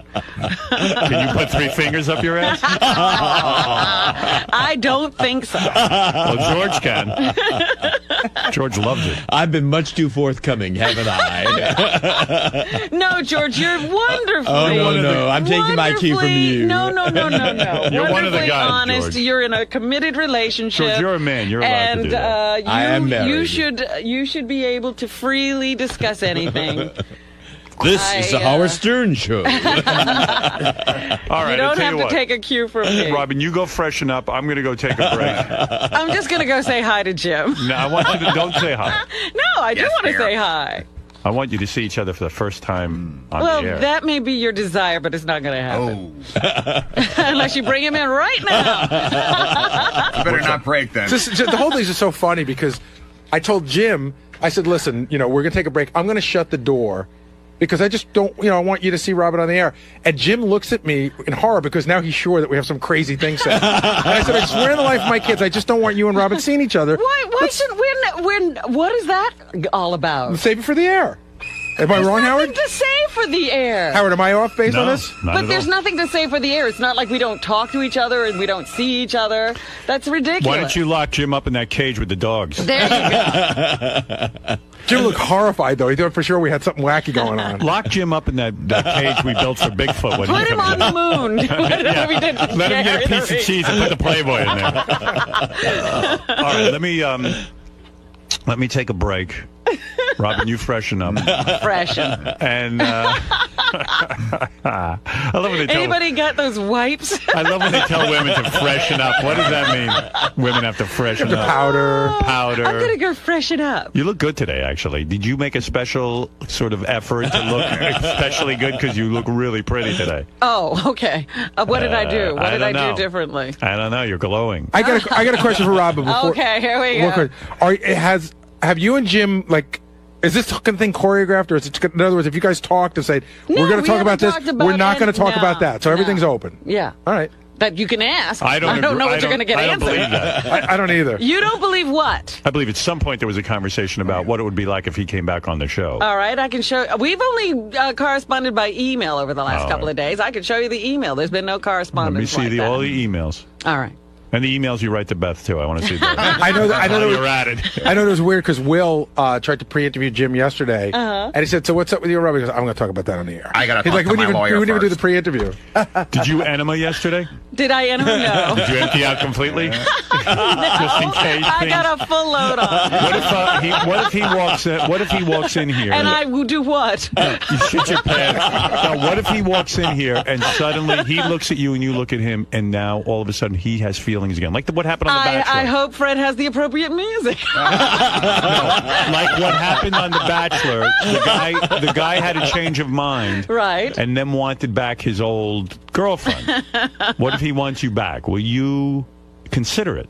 Can you put 3 fingers up your ass? I don't think so. Well, George can. George loves it. I've been much too forthcoming, haven't I? No, George, you're wonderfully. Oh, no. I'm taking my cue from you. No. You're one of the guys, honest. George. You're in a committed relationship. George, you're a man. You're allowed to do that. I am married. You should be able to freely discuss anything. This is the Howard Stern Show. All right, you don't have to take a cue from me. Robin, you go freshen up. I'm going to go take a break. I'm just going to go say hi to Jim. No, I want you to don't say hi. No, I do want to say hi. I want you to see each other for the first time on Well, the air. that may be your desire, but it's not going to happen. Unless you bring him in right now. You better not break then. The whole thing is just so funny because I told Jim, I said, listen, we're going to take a break. I'm going to shut the door because I just don't, I want you to see Robin on the air. And Jim looks at me in horror because now he's sure that we have some crazy thing said. And I said, I swear on the life of my kids, I just don't want you and Robin seeing each other. Why should what is that all about? Save it for the air. Am I wrong, Howard? There's nothing to say for the air. Howard, am I off base on this? But there's nothing to say for the air. It's not like we don't talk to each other and we don't see each other. That's ridiculous. Why don't you lock Jim up in that cage with the dogs? There you go. Jim looked horrified, though. He thought for sure we had something wacky going on. Lock Jim up in that cage we built for Bigfoot. When Put him on the moon. Let him get a piece of cheese and put the Playboy in there. All right, let me take a break. Robin, you freshen up. Freshen. And I love when they tell anybody got those wipes? I love when they tell women to freshen up. What does that mean? Women have to freshen up. Powder. I'm gonna go freshen up. You look good today, actually. Did you make a special sort of effort to look especially good? Because you look really pretty today. Oh, okay. What did I do? What did I do differently? I don't know. You're glowing. I got a question for Robin. Okay, here we go. Have you and Jim, is this fucking thing choreographed, or is it, in other words, if you guys talked and said, we're going to talk about this, we're not going to talk about that, so everything's open? Yeah. All right. That you can ask. I don't know what you're going to get answered. I don't believe that. I don't either. You don't believe what? I believe at some point there was a conversation about what it would be like if he came back on the show. All right, I can show. We've only corresponded by email over the last couple of days. I can show you the email. There's been no correspondence. Let me see all the emails. All right. And the emails you write to Beth, too. I want to see that. I know you're at it. I know it was weird because Will tried to pre-interview Jim yesterday, and he said, so what's up with you, Robin? He goes, I'm going to talk about that on the air. I got to talk to my lawyer We wouldn't even do first. the pre-interview. Did you enema yesterday? Did I enema? No. Did you empty out completely? No. Just in case. I got a full load on. What if he walks in here? And I will do what? You shit your pants. Now, what if he walks in here and suddenly he looks at you and you look at him, and now all of a sudden he has feelings again, like what happened on The Bachelor? I hope Fred has the appropriate music. Like what happened on The Bachelor. The guy had a change of mind, right, and then wanted back his old girlfriend. What if he wants you back? Will you consider it?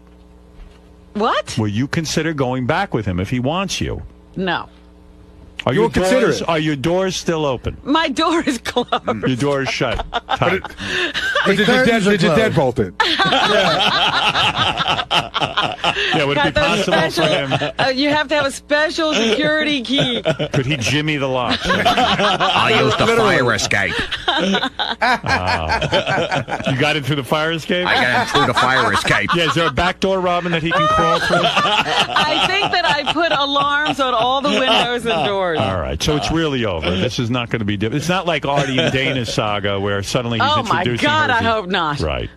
What? Will you consider going back with him if he wants you? No. Are your doors still open? My door is closed. Your door is shut. Tight. But did you deadbolt it? Yeah, would it be Got those possible for him? You have to have a special security key. Could he Jimmy the lock? I used the fire escape. You got in through the fire escape? I got in through the fire escape. Yeah, is there a back door, Robin, that he can crawl through? I think that I put alarms on all the windows and doors. All right, so it's really over. This is not going to be different. It's not like Artie and Dana's saga where suddenly he's Oh my introducing God, her I to- hope not. Right.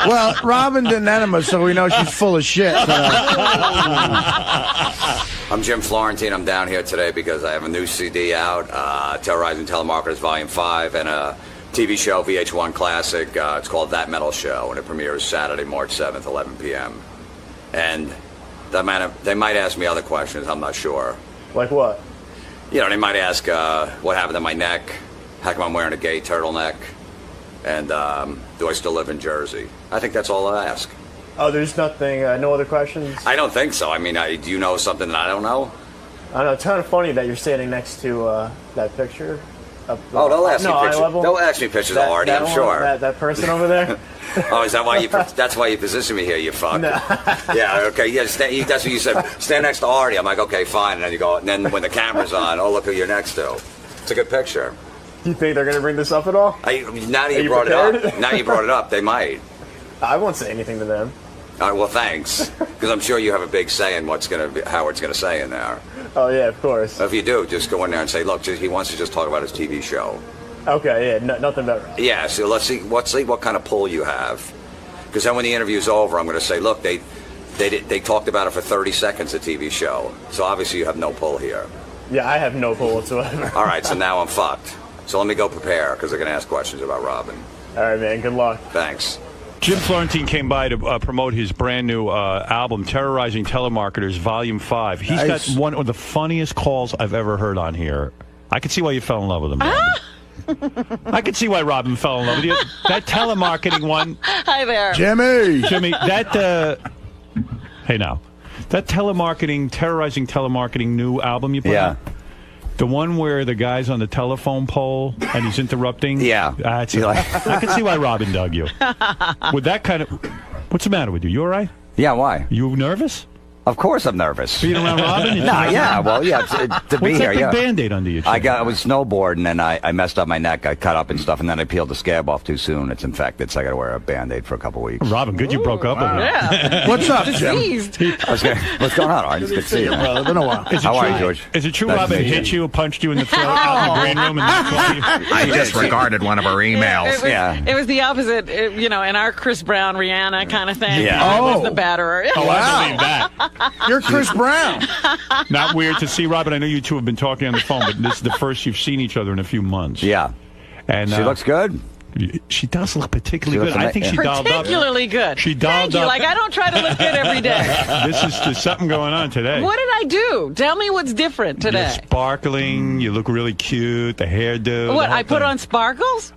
Well, Robin didn't enema, so we know she's full of shit. I'm Jim Florentine. I'm down here today because I have a new CD out, Terrorizing Telemarketers Volume 5, and a TV show, VH1 Classic. It's called That Metal Show, and it premieres Saturday, March 7th, 11 p.m. And they might ask me other questions. I'm not sure. Like what? You know, they might ask what happened to my neck, how come I'm wearing a gay turtleneck, and do I still live in Jersey? I think that's all I'll ask. Oh, there's nothing, no other questions? I don't think so. I mean, do you know something that I don't know? I know, it's kind of funny that you're standing next to that picture. Oh, they'll ask me pictures. They'll ask me pictures of Artie, I'm sure. That person over there? Oh, is that why you? That's why you positioned me here, you fuck. No. Yeah, okay, yeah. That's what you said. Stand next to Artie. I'm like, okay, fine. And then you go. And then when the camera's on, oh, look who you're next to. It's a good picture. Do you think they're going to bring this up at all? Now that you brought it up, now you brought it up, they might. I won't say anything to them. All right, well, thanks, because I'm sure you have a big say in what's going to be Howard's going to say in there. Oh yeah, of course. If you do, just go in there and say, look, he wants to just talk about his TV show. Okay, yeah, nothing about. Yeah, so let's see what kind of pull you have, because then when the interview's over, I'm going to say, look, they talked about it for 30 seconds, the TV show, so obviously you have no pull here. Yeah, I have no pull whatsoever. All right, so now I'm fucked. So let me go prepare, because they're going to ask questions about Robin. All right, man. Good luck. Thanks. Jim Florentine came by to promote his brand new album, Terrorizing Telemarketers, Volume 5. He's got one of the funniest calls I've ever heard on here. I could see why you fell in love with him. I could see why Robin fell in love with you. That telemarketing one. Hi there. Jimmy, that, hey now, that Terrorizing Telemarketing new album you put out? The one where the guy's on the telephone pole and he's interrupting? Yeah. I can see why Robin dug you. With that kind of... What's the matter with you? You all right? Yeah, why? You nervous? Of course I'm nervous. Being around Robin? Yeah, well, yeah, to be here, What's that big Band-Aid under your chin? I was snowboarding and I messed up my neck. I cut up and stuff, and then I peeled the scab off too soon. It's infected, so I got to wear a Band-Aid for a couple weeks. Robin, good you broke up with him. Yeah. What's up, Jim? What's going on, Art? It's good to see you, brother. Been a while. How are you, George? Is it true Nice Robin to meet hit you, punched you in the throat out in the green room? And I disregarded one of her emails. It was the opposite, in our Chris Brown, Rihanna kind of thing. Yeah. I was the batterer. Oh, I believe that. You're Chris Brown. Not weird to see, Robin. I know you two have been talking on the phone, but this is the first you've seen each other in a few months. Yeah. And she looks good. She does look particularly good. I think she dialed up. Particularly good. She dialed Thank you. up. Like, I don't try to look good every day. There's something going on today. What did I do? Tell me what's different today. You're sparkling. You look really cute. The hairdo. What, I put on sparkles?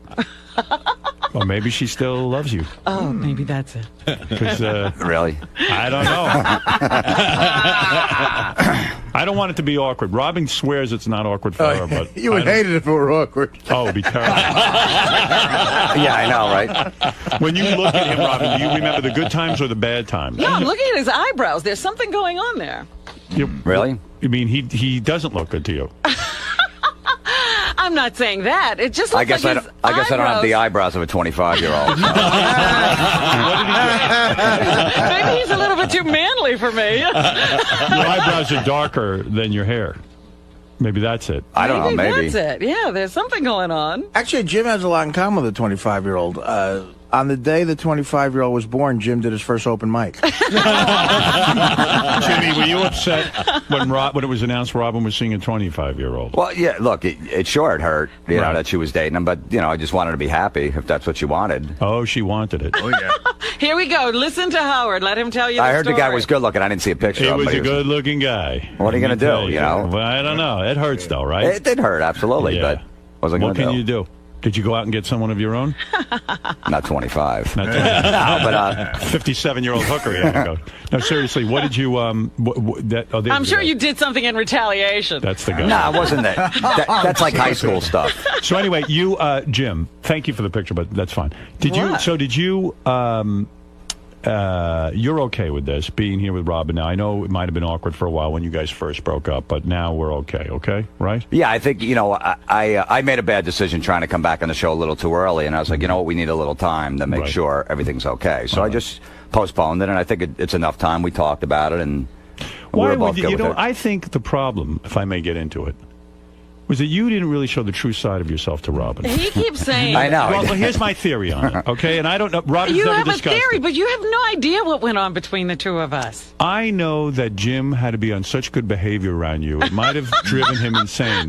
Well, maybe she still loves you. Oh, maybe that's it. Really? I don't know. I don't want it to be awkward. Robin swears it's not awkward for her, but You would hate it if it were awkward. Oh, it'd be terrible. Yeah, I know, right? When you look at him, Robin, do you remember the good times or the bad times? No, I'm looking at his eyebrows. There's something going on there. Really? You mean he doesn't look good to you? I'm not saying that. It just looks I guess like I don't have the eyebrows of a 25-year-old. Maybe he's a little bit too manly for me. Your eyebrows are darker than your hair. Maybe that's it. I don't know. Maybe that's it. Yeah, there's something going on. Actually, Jim has a lot in common with a 25-year-old. On the day the 25-year-old was born, Jim did his first open mic. Jimmy, were you upset when it was announced Robin was seeing a 25-year-old? Well, yeah, look, it sure hurt, you know, that she was dating him, but, I just wanted to be happy if that's what she wanted. Oh, she wanted it. Oh, yeah. Here we go. Listen to Howard. Let him tell you I the heard story. the guy was good looking. I didn't see a picture He of him. was but a good-looking guy. What are you going to do, you know? Well, I don't know. It hurts, though, right? It did hurt, absolutely, but what was I going to do? What can you do? Did you go out and get someone of your own? Not 25. Not 25. No, but 57-year-old hooker. Yeah, go. No, seriously, what did you? I'm sure you did something in retaliation. That's the guy. No, it wasn't that. That's like high school stuff. So anyway, you, Jim, thank you for the picture, but that's fine. Did you? What? So did you? you're okay with this, being here with Robin now. I know it might have been awkward for a while when you guys first broke up, but now we're okay, right? Yeah, I think, I made a bad decision trying to come back on the show a little too early, and I was like, you know what, we need a little time to make sure everything's okay. So I just postponed it, and I think it's enough time. We talked about it, and why we're both would you? good You with know, it. I think the problem, if I may get into it, was that you didn't really show the true side of yourself to Robin. He keeps saying. I know. Well, here's my theory on it, okay? And I don't know. Robin's You never have a discussed theory, it. but you have no idea what went on between the two of us. I know that Jim had to be on such good behavior around you. It might have driven him insane.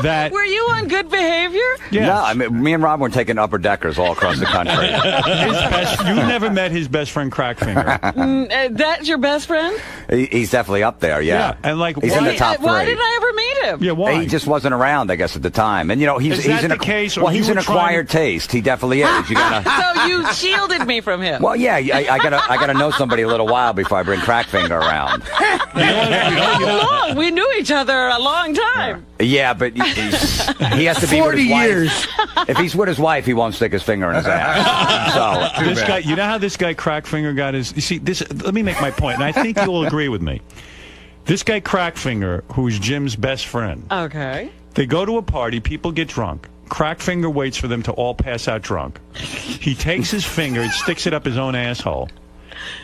Right. Were you on good behavior? Yes. No, I mean, me and Rob were taking upper deckers all across the country. You never met his best friend, Crackfinger. That's your best friend? He's definitely up there, yeah. And like, he's in the top three. Why didn't I ever meet him? Yeah, why? He just wasn't around, I guess, at the time. And he's Is that an the case, or well, you he's were an acquired taste. He definitely is. You gotta. So you shielded me from him. Well, yeah, I gotta know somebody a little while before I bring Crackfinger around. How long? We knew each other a long time. Yeah, but he has to be with his 40 wife. years. If he's with his wife, he won't stick his finger in his ass. So This guy, you know how this guy Crackfinger got his. You see, this. Let me make my point, and I think you'll agree with me. This guy Crackfinger, who's Jim's best friend. Okay. They go to a party, people get drunk. Crackfinger waits for them to all pass out drunk. He takes his finger and sticks it up his own asshole.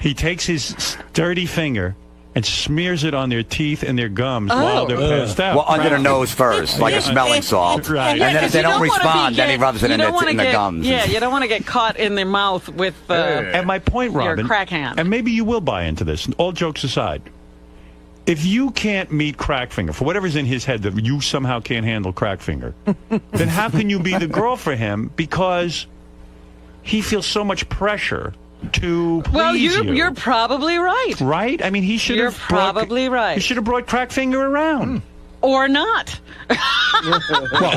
He takes his dirty finger and smears it on their teeth and their gums while they're passed out. well, under the nose first, like a smelling salt. Right. And then if they don't respond, then he rubs it in the gums. Yeah, you don't want to get caught in the mouth with And my point, Robin, your crack hand. and maybe you will buy into this, all jokes aside, if you can't meet Crackfinger, for whatever's in his head that you somehow can't handle Crackfinger, then how can you be the girl for him? Because he feels so much pressure to please Well, you. you're probably right. Right? I mean, he should You're have probably right. He should have brought Crackfinger around. Or not. Well,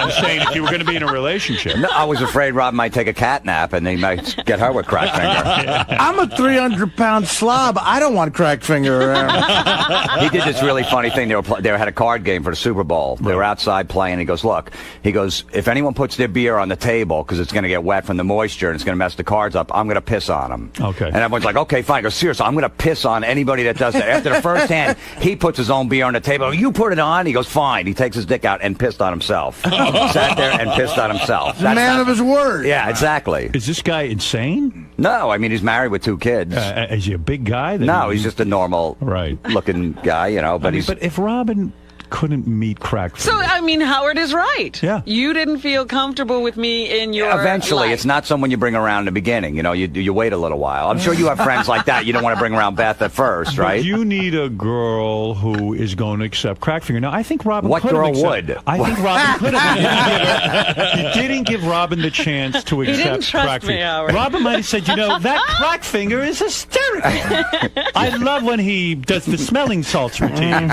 I'm saying if you were going to be in a relationship. No, I was afraid Rob might take a cat nap and they might get her with Crackfinger. I'm a 300-pound slob. I don't want Crackfinger around. He did this really funny thing. They had a card game for the Super Bowl. They were outside playing. He goes, look, if anyone puts their beer on the table because it's going to get wet from the moisture and it's going to mess the cards up, I'm going to piss on them. Okay. And everyone's like, okay, fine. He goes, seriously, I'm going to piss on anybody that does that. After the first hand, he puts his own beer on the table. You put it on? He goes, fine. He takes his dick out and pissed on himself. Sat there and pissed on himself. The man of his word. Yeah, exactly. Is this guy insane? No, I mean, he's married with 2 kids. Is he a big guy? No, he's just a normal looking guy, But But if Robin couldn't meet Crackfinger. So, I mean, Howard is right. Yeah. You didn't feel comfortable with me in your Eventually, life. it's not someone you bring around in the beginning. You wait a little while. I'm sure you have friends like that. You don't want to bring around Beth at first, right? But you need a girl who is going to accept Crackfinger. Now, I think Robin What could girl have accepted. would? I think Robin could have. He didn't give Robin the chance to He accept didn't trust Crackfinger. me, Howard. Robin might have said, that Crackfinger is hysterical. I love when he does the smelling salts routine.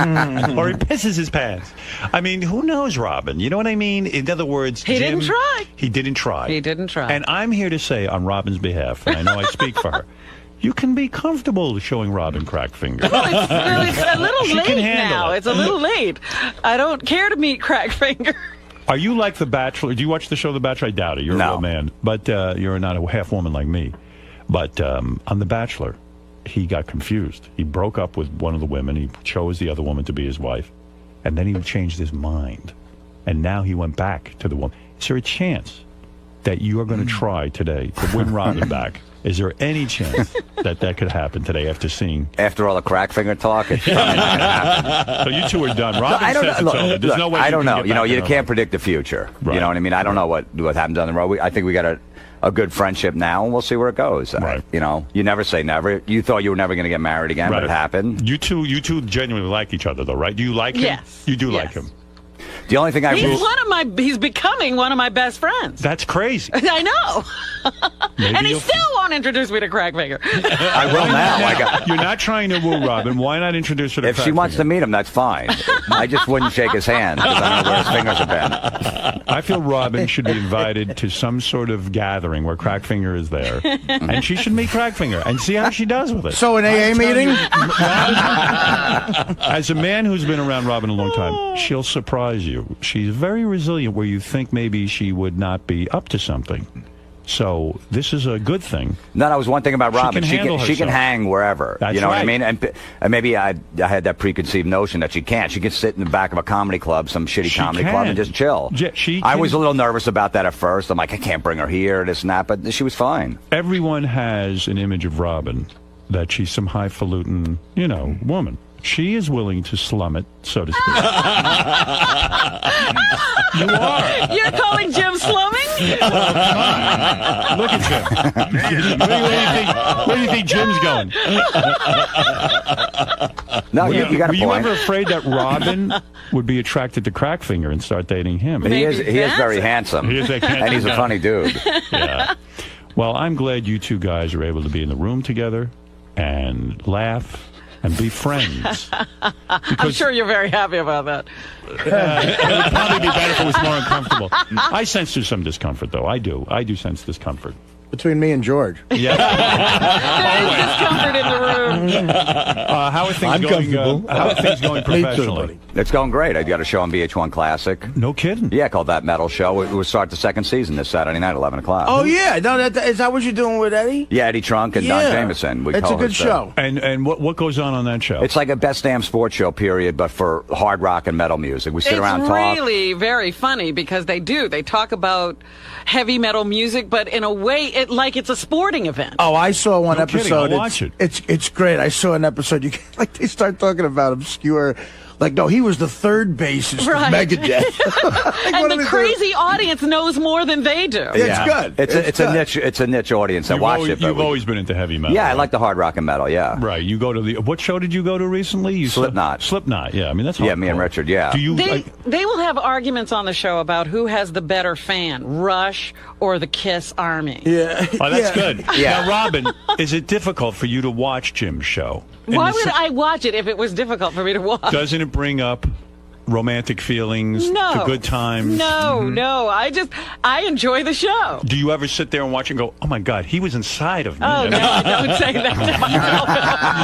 Or he pisses his pants. I mean, who knows, Robin? You know what I mean? In other words, He didn't try. He didn't try. He didn't try. And I'm here to say, on Robin's behalf, and I know I speak for her, you can be comfortable showing Robin Crackfinger. Well, it's a little She can late handle now. it. It's a little late. I don't care to meet Crackfinger. Are you like The Bachelor? Do you watch the show The Bachelor? I doubt it. You're a real man. But you're not a half woman like me. But on The Bachelor, he got confused. He broke up with one of the women. He chose the other woman to be his wife. And then he changed his mind. And now he went back to the woman. Is there a chance that you are going to try today to win Robin back? Is there any chance that could happen today after seeing... After all the Crackfinger talk, it's probably not going to happen. So you two are done. Robin says it's over. There's no way I don't know. you can get back Can't predict the future. Right. You know what I mean? I don't know what happens down the road. I think we got a good friendship now, and we'll see where it goes. Right. You never say never. You thought you were never going to get married again, but it happened. You two genuinely like each other, though, right? Do you like him? Yes. You do Yes. like him. The only thing He's becoming one of my best friends. That's crazy. I know. And he you'll- still won't introduce me to Crackfinger. I will now. You're not trying to woo Robin. Why not introduce her to If she wants to meet him, that's fine. I just wouldn't shake his hand because I know where his fingers have been. I feel Robin should be invited to some sort of gathering where Crackfinger is there. And she should meet Crackfinger and see how she does with it. So an AA meeting? As a man who's been around Robin a long time, she'll surprise you. She's very resilient where you think maybe she would not be up to something. So this is a good thing. No, that was one thing about Robin. She can hang wherever. That's you know what I right. mean? And maybe I had that preconceived notion that she can't. She can sit in the back of a comedy club, some shitty comedy club, and just chill. I was a little nervous about that at first. I'm like, I can't bring her here, this and that, but she was fine. Everyone has an image of Robin that she's some highfalutin, woman. She is willing to slum it, so to speak. You are. You're calling Jim slumming? Well, come on. Look at Jim. Where do you think Jim's going? No, you got a Were you point. ever afraid that Robin would be attracted to Crackfinger and start dating him? He is very handsome. He is a handsome and he's a guy. funny dude. Yeah. Well, I'm glad you two guys are able to be in the room together and laugh and be friends. I'm sure you're very happy about that. It would probably be better if it was more uncomfortable. I sense there's some discomfort, though. I do sense discomfort. Between me and George. Yeah. There is discomfort in the room. How are things going? How are things going professionally? It's going great. I got a show on VH1 Classic. No kidding. Yeah, called That Metal Show. It will start the second season this Saturday night, 11 o'clock. Oh, yeah. No, is that what you're doing with Eddie? Yeah, Eddie Trunk and Don Jameson. It's a good show. And what goes on that show? It's like a best damn sports show, period, but for hard rock and metal music. We sit around and talk. It's really very funny because they talk about heavy metal music, but in a way, it's a sporting event. Oh, I saw one No episode. kidding, I'll watch it. It's great. I saw an episode. They start talking about obscure. No, he was the third bassist of Megadeth. And the crazy audience knows more than they do. It's good. It's a niche audience that watch it. You've always been into heavy metal. Yeah, I right? like the hard rock and metal. Yeah. Right. You go to what show did you go to recently? Slipknot. Slipknot. Yeah. I mean that's me and hardcore. Richard. Yeah. Do you? They will have arguments on the show about who has the better fan, Rush or the Kiss Army. Yeah. Oh, that's good. Yeah. Now, Robin, is it difficult for you to watch Jim's show? Why would I watch it if it was difficult for me to watch? Doesn't it bring up romantic feelings, the good times? No. I enjoy the show. Do you ever sit there and watch and go, oh my God, he was inside of me? Oh, no, I don't say that to myself.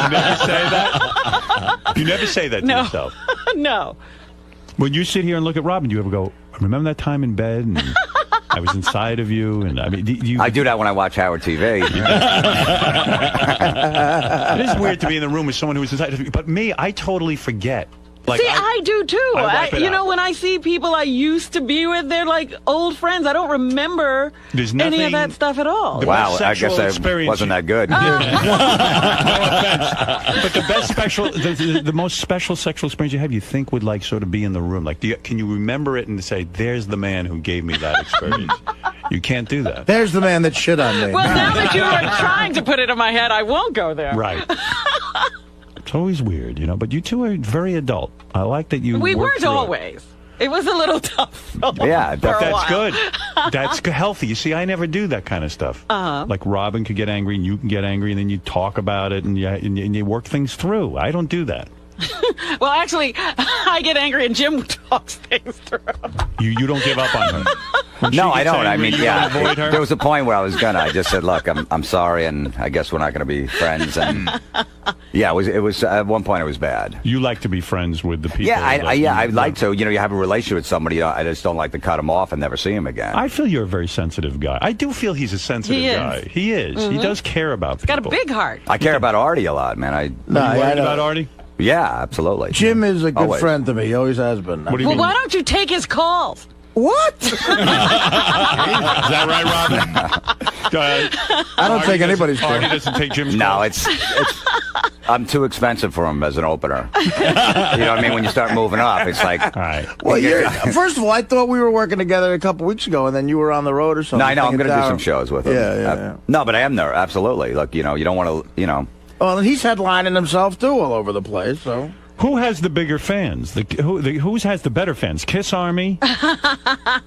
You never say that? You never say that to yourself? No. When you sit here and look at Robin, do you ever go, remember that time in bed and I was inside of you? And I mean, I do that when I watch Howard TV. It is weird to be in the room with someone who is inside of you. But me, I totally forget. I do too. I wipe it out. When I see people I used to be with, they're like old friends. I don't remember any of that stuff at all. Wow, I guess I wasn't that good. No offense. But the best the most special sexual experience you have, you think would sort of be in the room. Can you remember it and say, there's the man who gave me that experience? You can't do that. There's the man that shit on me. Well, now that you are trying to put it in my head, I won't go there. Right. It's always weird, but you two are very adult. I like that you. We work weren't through it. always. It was a little tough. Yeah, but that's while. good. That's healthy. You see, I never do that kind of stuff. Like Robin could get angry and you can get angry, and then you talk about it and you work things through. I don't do that. Well, actually, I get angry and Jim talks things through. You don't give up on her. No, I don't. I mean, yeah, avoid her? There was a point where I was I just said, look, I'm sorry, and I guess we're not going to be friends. And yeah, it was at one point it was bad. You like to be friends with the people. Yeah, I'd like to. You have a relationship with somebody. I just don't like to cut him off and never see him again. I feel you're a very sensitive guy. I do feel he's a sensitive guy. He is. Mm-hmm. He does care about people. He's got a big heart. I care about Artie a lot, man. You worried about Artie? Yeah, absolutely. Jim is a good friend to me. He always has been. What do you mean? Why don't you take his calls? What? Is that right, Robin? I don't take anybody's calls. Artie doesn't take Jim's No, calls? it's I'm too expensive for him as an opener. You know what I mean? When you start moving up, it's like... All right. Well, first of all, I thought we were working together a couple weeks ago, and then you were on the road or something. No, I know. I'm going to do some shows with him. Yeah. No, but I am there. Absolutely. Look, you don't want to, Well, and he's headlining himself, too, all over the place, so... Who has the bigger fans? Who has the better fans? Kiss Army or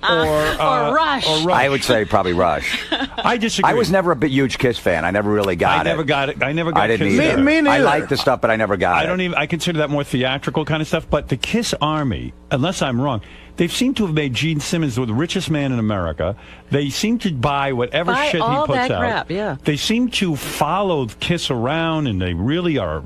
Rush? Or Rush? I would say probably Rush. I disagree. I was never a huge Kiss fan. I never really got it. I never got it. I never got didn't Kiss. either. Me neither. I like the stuff, but I never got it. I consider that more theatrical kind of stuff. But the Kiss Army, unless I'm wrong, They seem to have made Gene Simmons the richest man in America. They seem to buy whatever shit he all puts that out. crap, yeah. They seem to follow Kiss around, and they really are,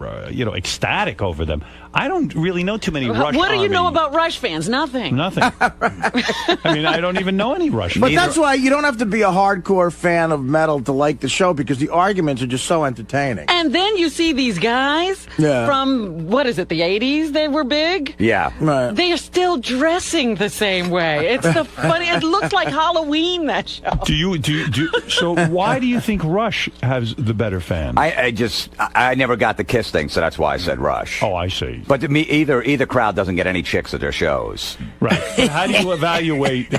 ecstatic over them. I don't really know too many Rush. What do you Army. know about Rush fans? Nothing. Nothing. I mean, I don't even know any Rush. But that's why you don't have to be a hardcore fan of metal to like the show, because the arguments are just so entertaining. And then you see these guys from, what is it, the 80s they were big? Yeah. Right. They are still dressing the same way. It's the funny, it looks like Halloween, that show. So why do you think Rush has the better fans? I never got the Kiss thing, so that's why I said Rush. Oh, I see. But to me, either crowd doesn't get any chicks at their shows. Right. But how do you evaluate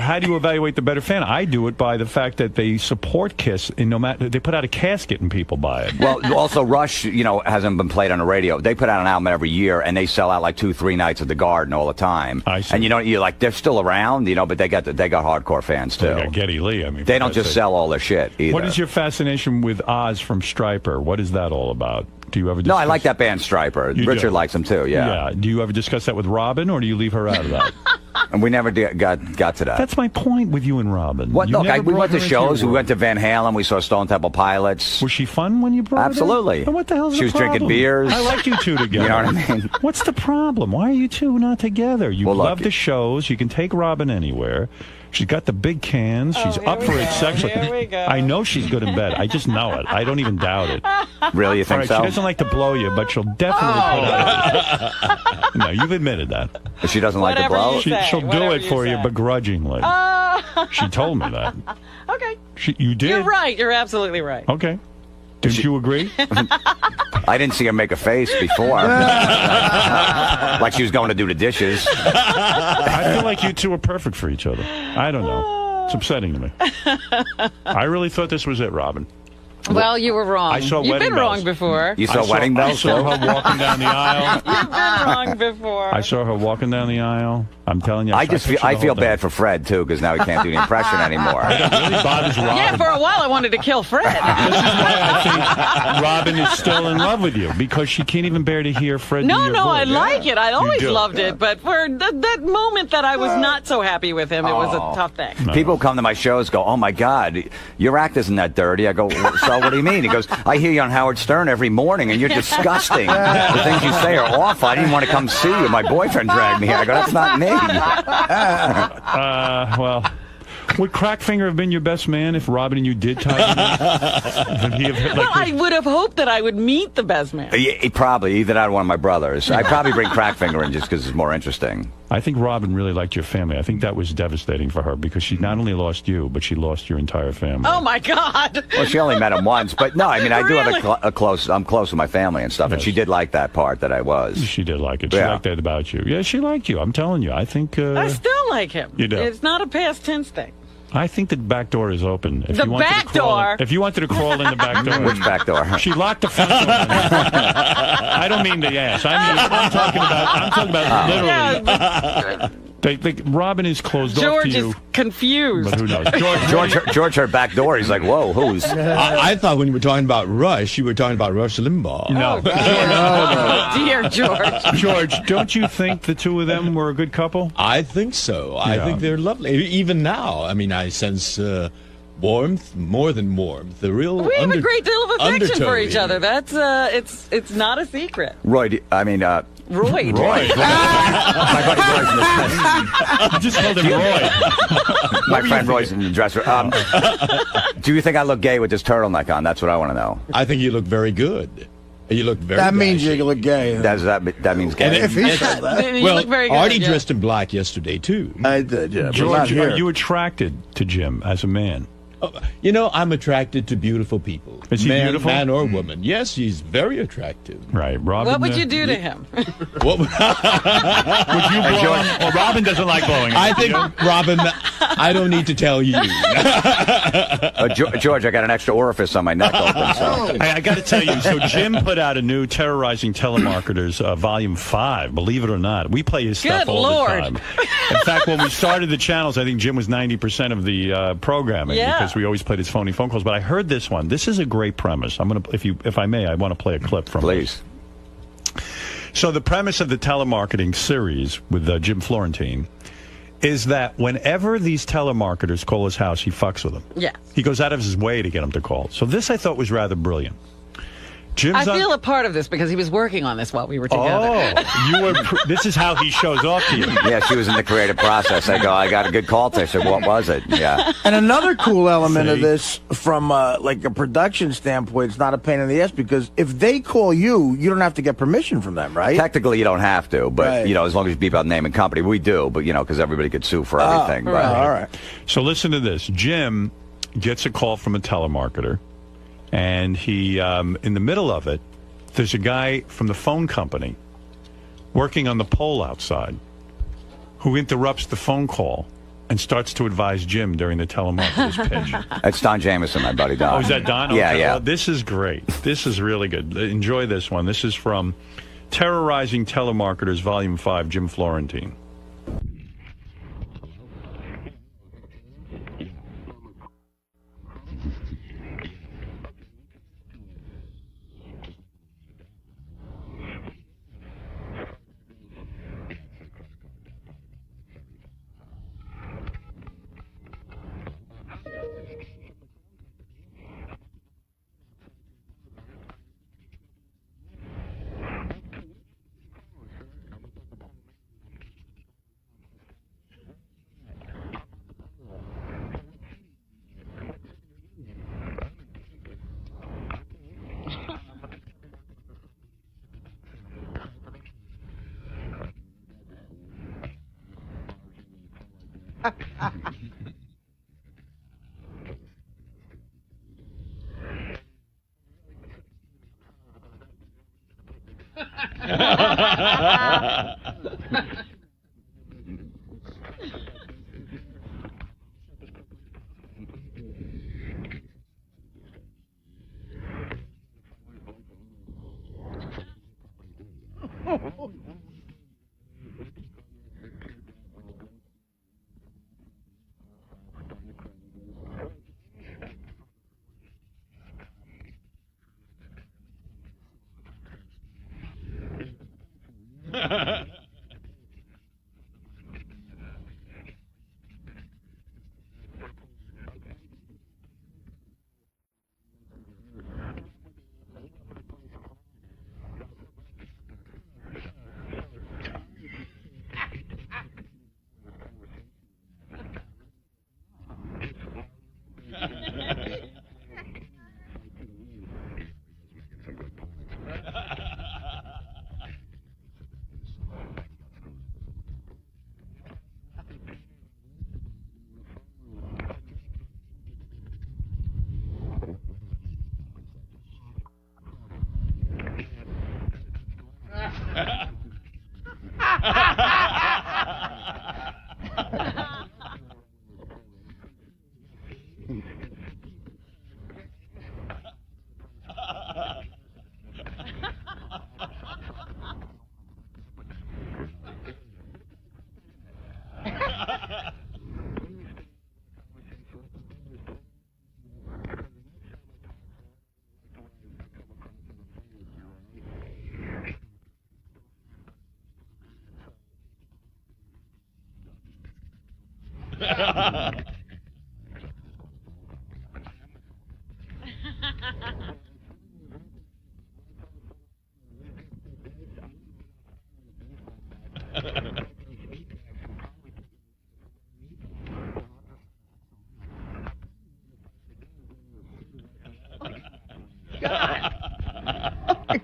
the better fan? I do it by the fact that they support Kiss, and no matter they put out a casket and people buy it. Well, also Rush, hasn't been played on the radio. They put out an album every year, and they sell out like 2-3 nights at the Garden all the time. I see. And you're like, they're still around, but they got hardcore fans too. They got Geddy Lee. I mean, they don't just sell all their shit either. What is your fascination with Oz from Stryper? What is that all about? Do you ever discuss? No, I like that band Stryper. Richard likes them too, yeah. Do you ever discuss that with Robin, or do you leave her out of that? And we never got to that. That's my point with you and Robin. Look, we went to shows. We went to Van Halen. We saw Stone Temple Pilots. Was she fun when you brought her? Absolutely. Then what the hell's She was drinking beers. I like you two together. You know what I mean? What's the problem? Why are you two not together? You love the shows. You can take Robin anywhere. She's got the big cans. She's up for it sexually. Here we go. I know she's good in bed. I just know it. I don't even doubt it. Really, you think so? She doesn't like to blow you, but she'll definitely put out. No, you've admitted that. But she doesn't like to blow? She'll do it for you begrudgingly. She told me that. Okay. You did? You're right. You're absolutely right. Okay. Didn't you agree? I didn't see her make a face before. Like she was going to do the dishes. I feel like you two are perfect for each other. I don't know. It's upsetting to me. I really thought this was it, Robin. Well, you were wrong. I saw You've wedding been bells. wrong before. You saw wedding bells? I saw her walking down the aisle. You've been wrong before. I saw her walking down the aisle. I'm telling you. I feel bad for Fred too, because now he can't do the impression anymore. It really bothers Robin. Yeah, for a while I wanted to kill Fred. This is why I think Robin is still in love with you, because she can't even bear to hear Fred. No, do your I voice. like it. I always do. loved it, but for that moment that I was not so happy with him, it was a tough thing. People come to my shows, go, "Oh my God, your act isn't that dirty." I go, "So what do you mean?" He goes, "I hear you on Howard Stern every morning, and you're disgusting. The things you say are awful. I didn't want to come see you. My boyfriend dragged me here." I go, "That's not me." Well, would Crackfinger have been your best man if Robin and you did tie him? Well, I would have hoped that I would meet the best man. He probably, either that or one of my brothers. I'd probably bring Crackfinger in just because it's more interesting. I think Robin really liked your family. I think that was devastating for her, because she not only lost you, but she lost your entire family. Oh my God! Well, she only met him once, but no, I mean, I do have a close. I'm close with my family and stuff, and she did like that part that I was. She did like it. She liked that about you. Yeah, she liked you. I'm telling you. I think. I still like him. You do. It's not a past tense thing. I think the back door is open. If The you wanted back to crawl door? If you wanted to crawl in the back door. Which back door? She locked the front door. I don't mean the ass. I'm talking about literally. Robin is closed off to George you. is confused. But who knows? George, her back door. He's like, "Whoa, who's?" I thought when you were talking about Rush, you were talking about Rush Limbaugh. No. Dear George. George, don't you think the two of them were a good couple? I think so. I think they're lovely. Even now, I mean, I sense warmth, more than warmth. The real We have a great deal of affection for each here. other. That's it's not a secret. Roy, I mean, Roy. Roy. My buddy Roy's in the You just called him Roy. My friend Roy's in the dresser. Do you think I look gay with this turtleneck on? That's what I want to know. I think you look very good. You look very. That means you look gay. That means gay. If he said that. You Well, look very good, Artie yeah. dressed in black yesterday too. I did, yeah. George, are you attracted to Jim as a man? You know, I'm attracted to beautiful people. Is he beautiful? Man or woman. Yes, he's very attractive. Right, Robin. What would you do to him? What would you blow him? Well, Robin doesn't like blowing. I think, Robin, I don't need to tell you. George, I got an extra orifice on my neck open. So. I got to tell you, so Jim put out a new Terrorizing Telemarketers Volume 5, believe it or not. We play his stuff Good all Lord. the time. In fact, when we started the channels, I think Jim was 90% of the programming, because we always played his phony phone calls. But I heard this one. This is a great premise. I'm going to, if I may, I want to play a clip from Please. this. So the premise of the telemarketing series with Jim Florentine is that whenever these telemarketers call his house, he fucks with them. Yeah. He goes out of his way to get them to call. So this I thought was rather brilliant. I feel a part of this because he was working on this while we were together. Oh, this is how he shows off to you. Yeah, she was in the creative process. I got a good call to her. I said, what was it? Yeah. And another cool element of this from like a production standpoint, it's not a pain in the ass because if they call you, you don't have to get permission from them, right? Technically, you don't have to, but, Right. you know, as long as you beep out name and company, we do, but, you know, because everybody could sue for everything. All right. So listen to this. Jim gets a call from a telemarketer, and he, in the middle of it, there's a guy from the phone company working on the pole outside who interrupts the phone call and starts to advise Jim during the telemarketer's pitch. That's Don Jameson, my buddy Don. Oh, is that Don? Yeah, Okay. yeah. Well, this is great. This is really good. Enjoy this one. This is from Terrorizing Telemarketers, Volume 5, Jim Florentine.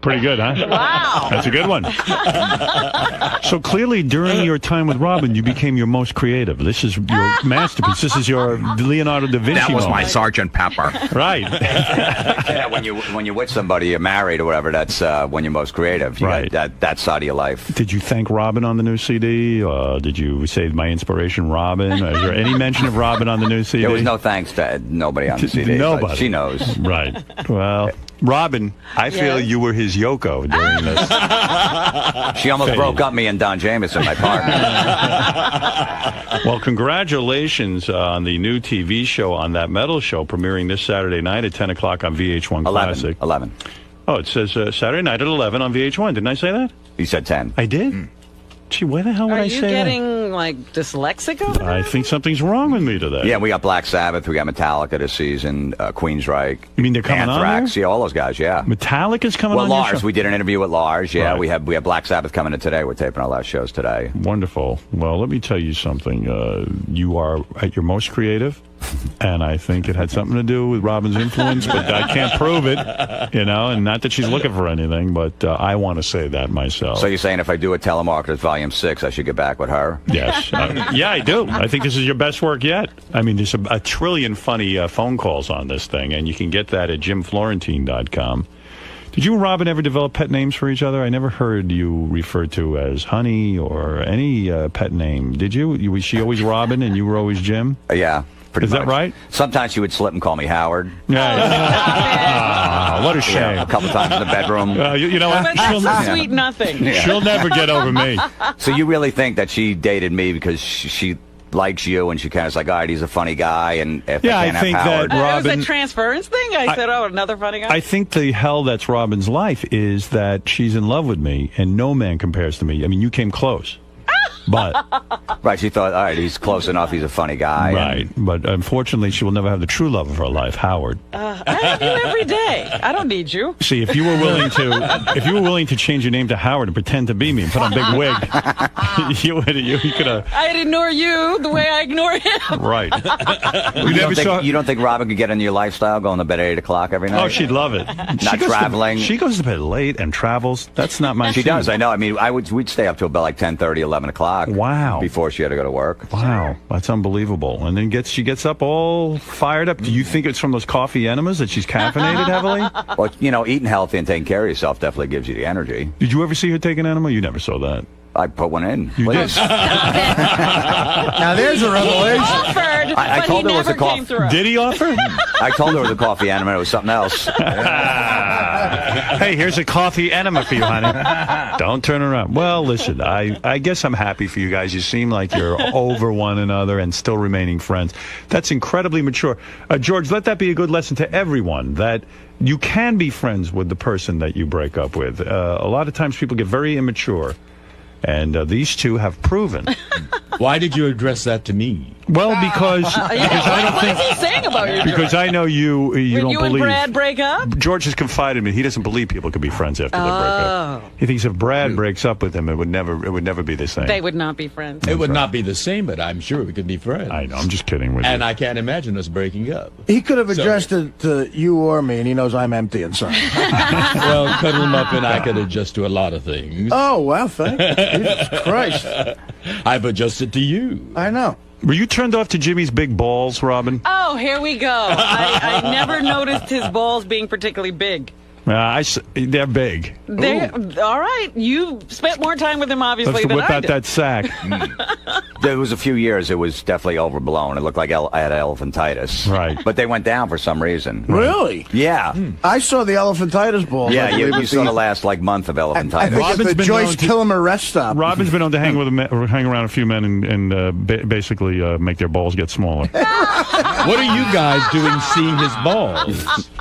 Pretty good, huh? Wow. That's a good one. So clearly, during your time with Robin, you became your most creative. This is your masterpiece. This is your Leonardo da Vinci That was my moment. Sergeant Pepper. Right. Yeah, when you're with somebody, you're married or whatever, that's when you're most creative. You Right. got that side of your life. Did you thank Robin on the new CD? Did you say my inspiration, Robin? Is there any mention of Robin on the new CD? There was no thanks to nobody on the CD. but Nobody. She knows. Right. Well, Robin, I feel you were his Yoko during this. She almost broke up me and Don Jameson, my partner. Well, congratulations on the new TV show on That Metal Show, premiering this Saturday night at 10 o'clock on VH1 Classic. 11. Oh, it says Saturday night at 11 on VH1. Didn't I say that? You said 10. I did? Gee, where the hell would Are I you say getting feeling like dyslexic over there? I think something's wrong with me today. Yeah, we got Black Sabbath, we got Metallica this season, Queensryche. You mean they're coming Anthrax, on? Yeah, all those guys. Yeah. Metallica's coming well, on. Well, Lars, we did an interview with Lars. Yeah, right. we have Black Sabbath coming in today. We're taping our last shows today. Wonderful. Well, let me tell you something. You are at your most creative. And I think it had something to do with Robin's influence, but I can't prove it, and not that she's looking for anything, but I want to say that myself. So you're saying if I do a Telemarketers Volume 6, I should get back with her? Yes. Yeah, I do. I think this is your best work yet. I mean, there's a trillion funny phone calls on this thing, and you can get that at jimflorentine.com. Did you and Robin ever develop pet names for each other? I never heard you referred to as Honey or any pet name. Did you? Was she always Robin and you were always Jim? Yeah. Is that right? Sometimes she would slip and call me Howard. Yeah. What a shame. Yeah, a couple times in the bedroom. You know what? That's a sweet nothing. Yeah. She'll never get over me. So you really think that she dated me because she likes you and she kind of like, all right, he's a funny guy, and if I can't think have Howard, that It Robin. was a transference thing. I said, oh, another funny guy. I think the hell that's Robin's life is that she's in love with me, and no man compares to me. I mean, you came close. But right, she thought, all right, he's close enough. He's a funny guy. Right, but unfortunately, she will never have the true love of her life, Howard. I have you every day. I don't need you. See, if you were willing to change your name to Howard and pretend to be me and put on a big wig, you could have. I'd ignore you the way I ignore him. Right. You don't think Robin could get into your lifestyle, going to bed at 8 o'clock every night? Oh, she'd love it. Not traveling. She goes to bed late and travels. That's not my. She does. I know. I mean, we'd stay up till about like 10:30, 11 o'clock. Wow. Before she had to go to work. Wow. That's unbelievable. And then she gets up all fired up. Do you think it's from those coffee enemas that she's caffeinated heavily? Well, eating healthy and taking care of yourself definitely gives you the energy. Did you ever see her take an enema? You never saw that. I put one in. You did. Now there's a revelation. He offered, I told her it was a coffee. Did he offer? I told her it was a coffee enema. It was something else. Hey, here's a coffee enema for you, honey. Don't turn around. Well, listen, I guess I'm happy for you guys. You seem like you're over one another and still remaining friends. That's incredibly mature. George, let that be a good lesson to everyone, that you can be friends with the person that you break up with. A lot of times people get very immature. And these two have proven. Why did you address that to me? Well, because I don't think. What is he saying about you? Because I know you when don't you believe. and Brad break up? George has confided in me. He doesn't believe people could be friends after they break up. He thinks if Brad breaks up with him, it would never be the same. They would not be friends. It would not be the same, but I'm sure we could be friends. I know. I'm just kidding with you. And I can't imagine us breaking up. He could have addressed it to you or me, and he knows I'm empty inside. Well, cuddle him up, and I could adjust to a lot of things. Oh, well, thank you. Jesus Christ. I've adjusted to you. I know. Were you turned off to Jimmy's big balls, Robin? Oh, here we go. I never noticed his balls being particularly big. They're big. All right. You spent more time with him, obviously, Let's than whip I out did. that sack. There was a few years it was definitely overblown. It looked like I had elephantitis. Right. But they went down for some reason. Really? Yeah. I saw the elephantitis balls. Yeah, you saw the last month of elephantitis. I think Robin's it's the been Joyce known to- Kilmer rest stop. Robin's been known to hang around a few men and basically make their balls get smaller. What are you guys doing seeing his balls?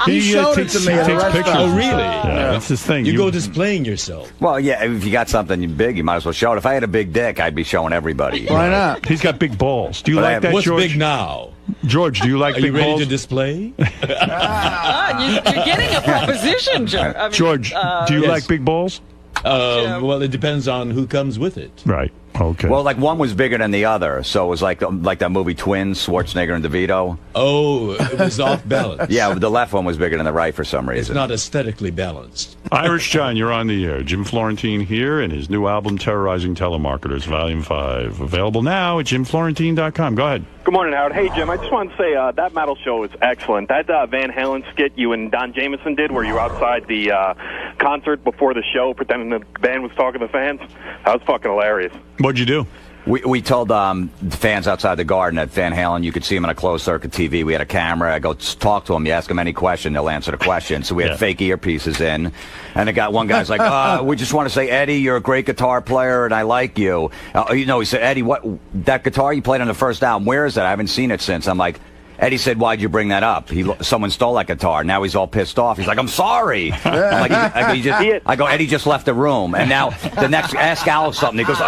He showed it to me at a takes rest pictures. stop. Oh, really? Yeah, that's his thing. You go displaying yourself. Well, yeah, if you got something big, you might as well show it. If I had a big dick, I'd be showing everybody. Why not? He's got big balls. Do you But like that, What's George? big now? George, do you like Are big you ready balls? to display? You're getting a proposition, George. I mean, George, do you Yes. like big balls? Well, it depends on who comes with it. Right. Okay. Well, like one was bigger than the other, so it was like that movie Twins, Schwarzenegger and DeVito. Oh, it was off balance. Yeah, the left one was bigger than the right for some It's reason. not aesthetically balanced. Irish John, you're on the air. Jim Florentine here and his new album, Terrorizing Telemarketers, Volume 5. Available now at jimflorentine.com. Go ahead. Good morning, Howard. Hey, Jim, I just wanted to say that metal show is excellent. That Van Halen skit you and Don Jameson did where you were outside the concert before the show pretending the band was talking to the fans, that was fucking hilarious. What'd you do? We told the fans outside the Garden at Van Halen, you could see him on a closed-circuit TV. We had a camera. I go talk to him. You ask him any question, they'll answer the question. So we had fake earpieces in. And one guy's like, we just want to say, Eddie, you're a great guitar player, and I like you. He said, Eddie, what that guitar you played on the first album, where is it? I haven't seen it since. I'm like, Eddie said, "Why'd you bring that up? Someone stole that guitar. Now he's all pissed off. He's like, I'm sorry." I'm like, I go, Eddie just left the room, and now the next ask Alex something. He goes,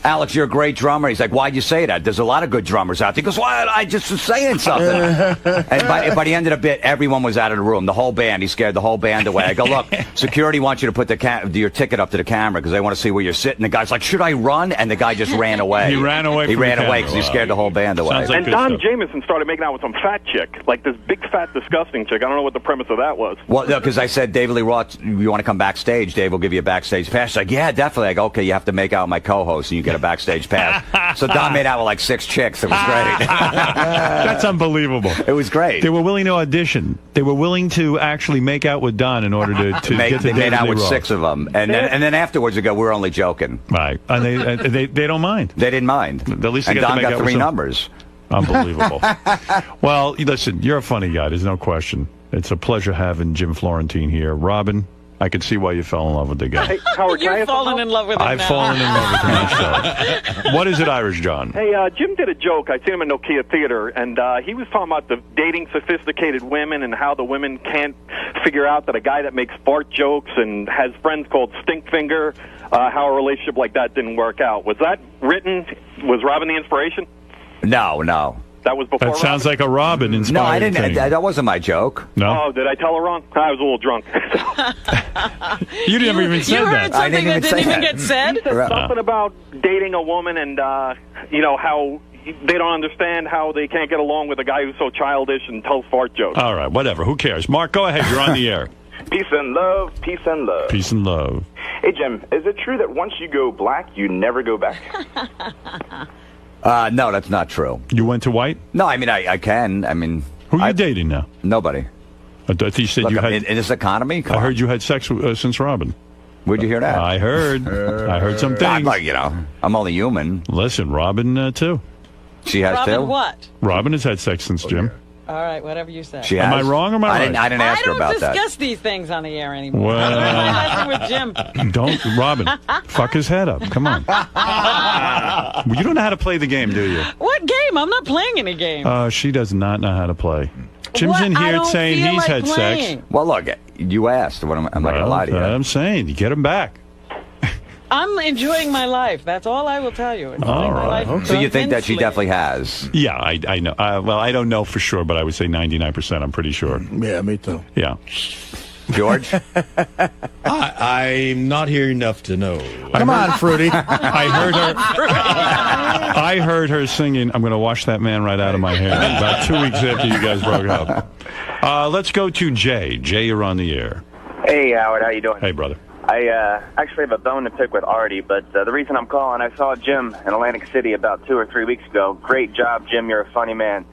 Alex, you're a great drummer. He's like, why'd you say that? There's a lot of good drummers out there. He goes, well, I just was saying something. And by the end of the bit, everyone was out of the room. The whole band. He scared the whole band away. I go, look, security wants you to put your ticket up to the camera because they want to see where you're sitting. The guy's like, should I run? And the guy just ran away. He ran away. He ran away because he scared the whole band away. And Don Jameson started making out with some fat chick, like this big, fat, disgusting chick. I don't know what the premise of that was. Well, no, because I said, David Lee Roth, you want to come backstage? Dave will give you a backstage pass. He's like, yeah, definitely. I go, okay, you have to make out with my co-host and you get a backstage pass. So Don made out with like 6 chicks. It was great. That's unbelievable. It was great. They were willing to audition. They were willing to actually make out with Don in order to get to David Lee Roth. They made out with 6 of them. And then afterwards they go, we're only joking. Right. And they don't mind. They didn't mind. At least and Don got 3 numbers. Unbelievable. Well, listen, you're a funny guy. There's no question. It's a pleasure having Jim Florentine here. Robin, I could see why you fell in love with the guy. Hey, Howard, You're falling in love with him I've fallen in love with him myself. What is it, Irish John? Hey, Jim did a joke. I seen him in Nokia Theater, and he was talking about the dating sophisticated women and how the women can't figure out that a guy that makes fart jokes and has friends called Stinkfinger, how a relationship like that didn't work out. Was that written? Was Robin the inspiration? No. That was before. That sounds like a Robin inspired. No, I didn't. That wasn't my joke. No. Oh, did I tell her wrong? I was a little drunk. You never even said that. You heard something that didn't even get said? He said something about dating a woman and, how they don't understand how they can't get along with a guy who's so childish and tells fart jokes. All right, whatever. Who cares? Mark, go ahead. You're on the air. Peace and love, peace and love. Peace and love. Hey, Jim, is it true that once you go black, you never go back? No, that's not true. You went to white? No, I mean, I can. I mean... Who are you dating now? Nobody. I thought you said you had... In this economy? I heard you had sex since Robin. Where'd you hear that? I heard some things. I'm like, I'm only human. Listen, Robin, too. She has Robin too? What? Robin has had sex since Jim. All right, whatever you say. She Am I wrong or am I right? I didn't ask her about that. I don't discuss these things on the air anymore. Well, I'm with Jim. Don't, Robin, fuck his head up. Come on. You don't know how to play the game, do you? What game? I'm not playing any game. She does not know how to play. Jim's in here saying he's had sex. Well, look, you asked. I'm not going to lie to you. I'm saying, you get him back. I'm enjoying my life. That's all I will tell you. All right. Okay. So you think that she definitely has? Yeah, I know. Well, I don't know for sure, but I would say 99%. I'm pretty sure. Yeah, me too. Yeah. George? I'm not here enough to know. Come on, Fruity. I heard her singing, I'm going to wash that man right out of my hair, about 2 weeks after you guys broke up. Let's go to Jay. Jay, you're on the air. Hey, Howard. How you doing? Hey, brother. I actually have a bone to pick with Artie, but the reason I'm calling, I saw Jim in Atlantic City about 2 or 3 weeks ago. Great job, Jim. You're a funny man.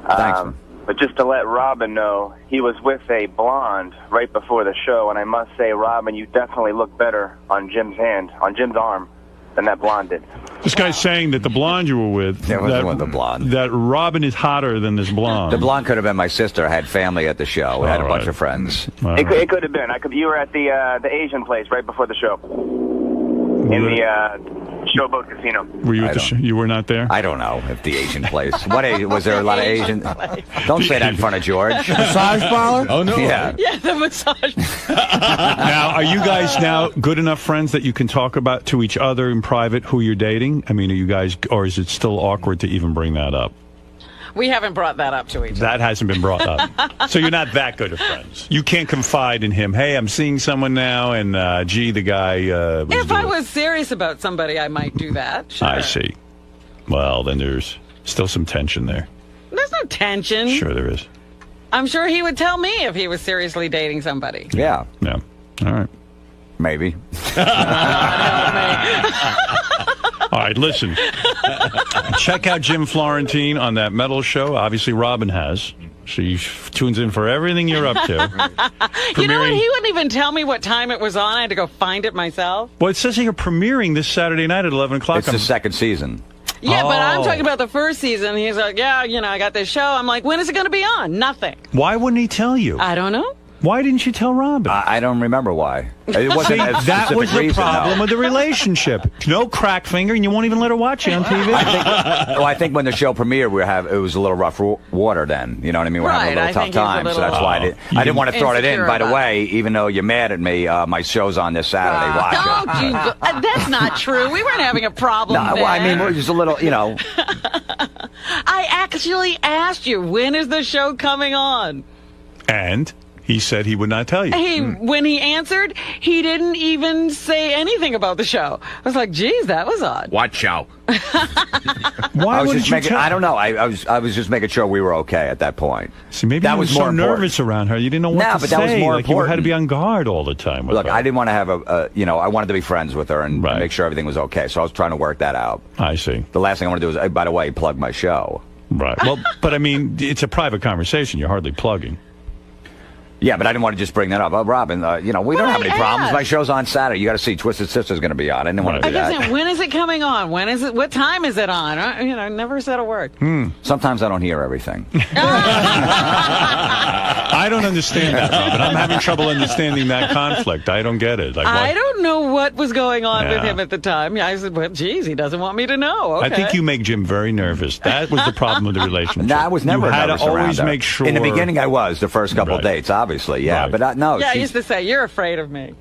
Thanks. But just to let Robin know, he was with a blonde right before the show, and I must say, Robin, you definitely look better on Jim's arm, than that blonde did. This guy's saying that the blonde you were with, that Robin is hotter than this blonde. The blonde could have been my sister. I had family at the show. We had a bunch of friends. It could have been. You were at the Asian place right before the show. In the Showboat Casino. Were you at the show? You were not there? I don't know if the Asian place. Was there a lot of Asian? Don't say that in front of George. Massage parlor? Oh, no. Yeah. Yeah, the massage. Now, are you guys now good enough friends that you can talk about to each other in private who you're dating? I mean, are you guys, or is it still awkward to even bring that up? We haven't brought that up to each other. That hasn't been brought up. So you're not that good of friends. You can't confide in him. Hey, I'm seeing someone now, and the guy. If I was serious about somebody, I might do that. Sure. I see. Well, then there's still some tension there. There's no tension. Sure, there is. I'm sure he would tell me if he was seriously dating somebody. Yeah. Yeah. All right. Maybe. All right, listen. Check out Jim Florentine on that metal show. Obviously, Robin has. She tunes in for everything you're up to. You know what? He wouldn't even tell me what time it was on. I had to go find it myself. Well, it says here premiering this Saturday night at 11 o'clock. It's the second season. Yeah, but I'm talking about the first season. He's like, I got this show. I'm like, when is it going to be on? Nothing. Why wouldn't he tell you? I don't know. Why didn't you tell Robin? I don't remember why. It wasn't See, a that specific was the reason, problem no. with the relationship. No crack finger, and you won't even let her watch you on TV. I think when the show premiered, it was a little rough water then. You know what I mean? We're having a little tough time, so that's why I didn't want to throw it in. By the way, even though you're mad at me, my show's on this Saturday. Watch it. Don't you? That's not true. We weren't having a problem. No, well, I mean, we're just a little, I actually asked you, when is the show coming on? And he said he would not tell you. When he answered, he didn't even say anything about the show. I was like, geez, that was odd. What show? Why would you tell? I don't know. I was just making sure we were okay at that point. See, maybe that you were was so more nervous around her. You didn't know what to say. That was more like important. You had to be on guard all the time with Look, her. I didn't want to have I wanted to be friends with her and make sure everything was okay. So I was trying to work that out. I see. The last thing I want to do is, by the way, plug my show. Right. Well, but I mean, it's a private conversation. You're hardly plugging. Yeah, but I didn't want to just bring that up. Robin, we don't have any problems. My show's on Saturday. You got to see Twisted Sister's going to be on. I didn't want to do that. When is it coming on? When is it? What time is it on? Never said a word. Sometimes I don't hear everything. I don't understand that, Robin. I'm having trouble understanding that conflict. I don't get it. Like, I don't know what was going on with Yeah. him at the time. I said, well, geez, he doesn't want me to know. Okay. I think you make Jim very nervous. That was the problem with the relationship. No, I was never You had nervous to always around her. make sure. In the beginning, I was. The first couple of Right. dates, obviously, yeah. Right. But no, Yeah, I she's- used to say, you're afraid of me.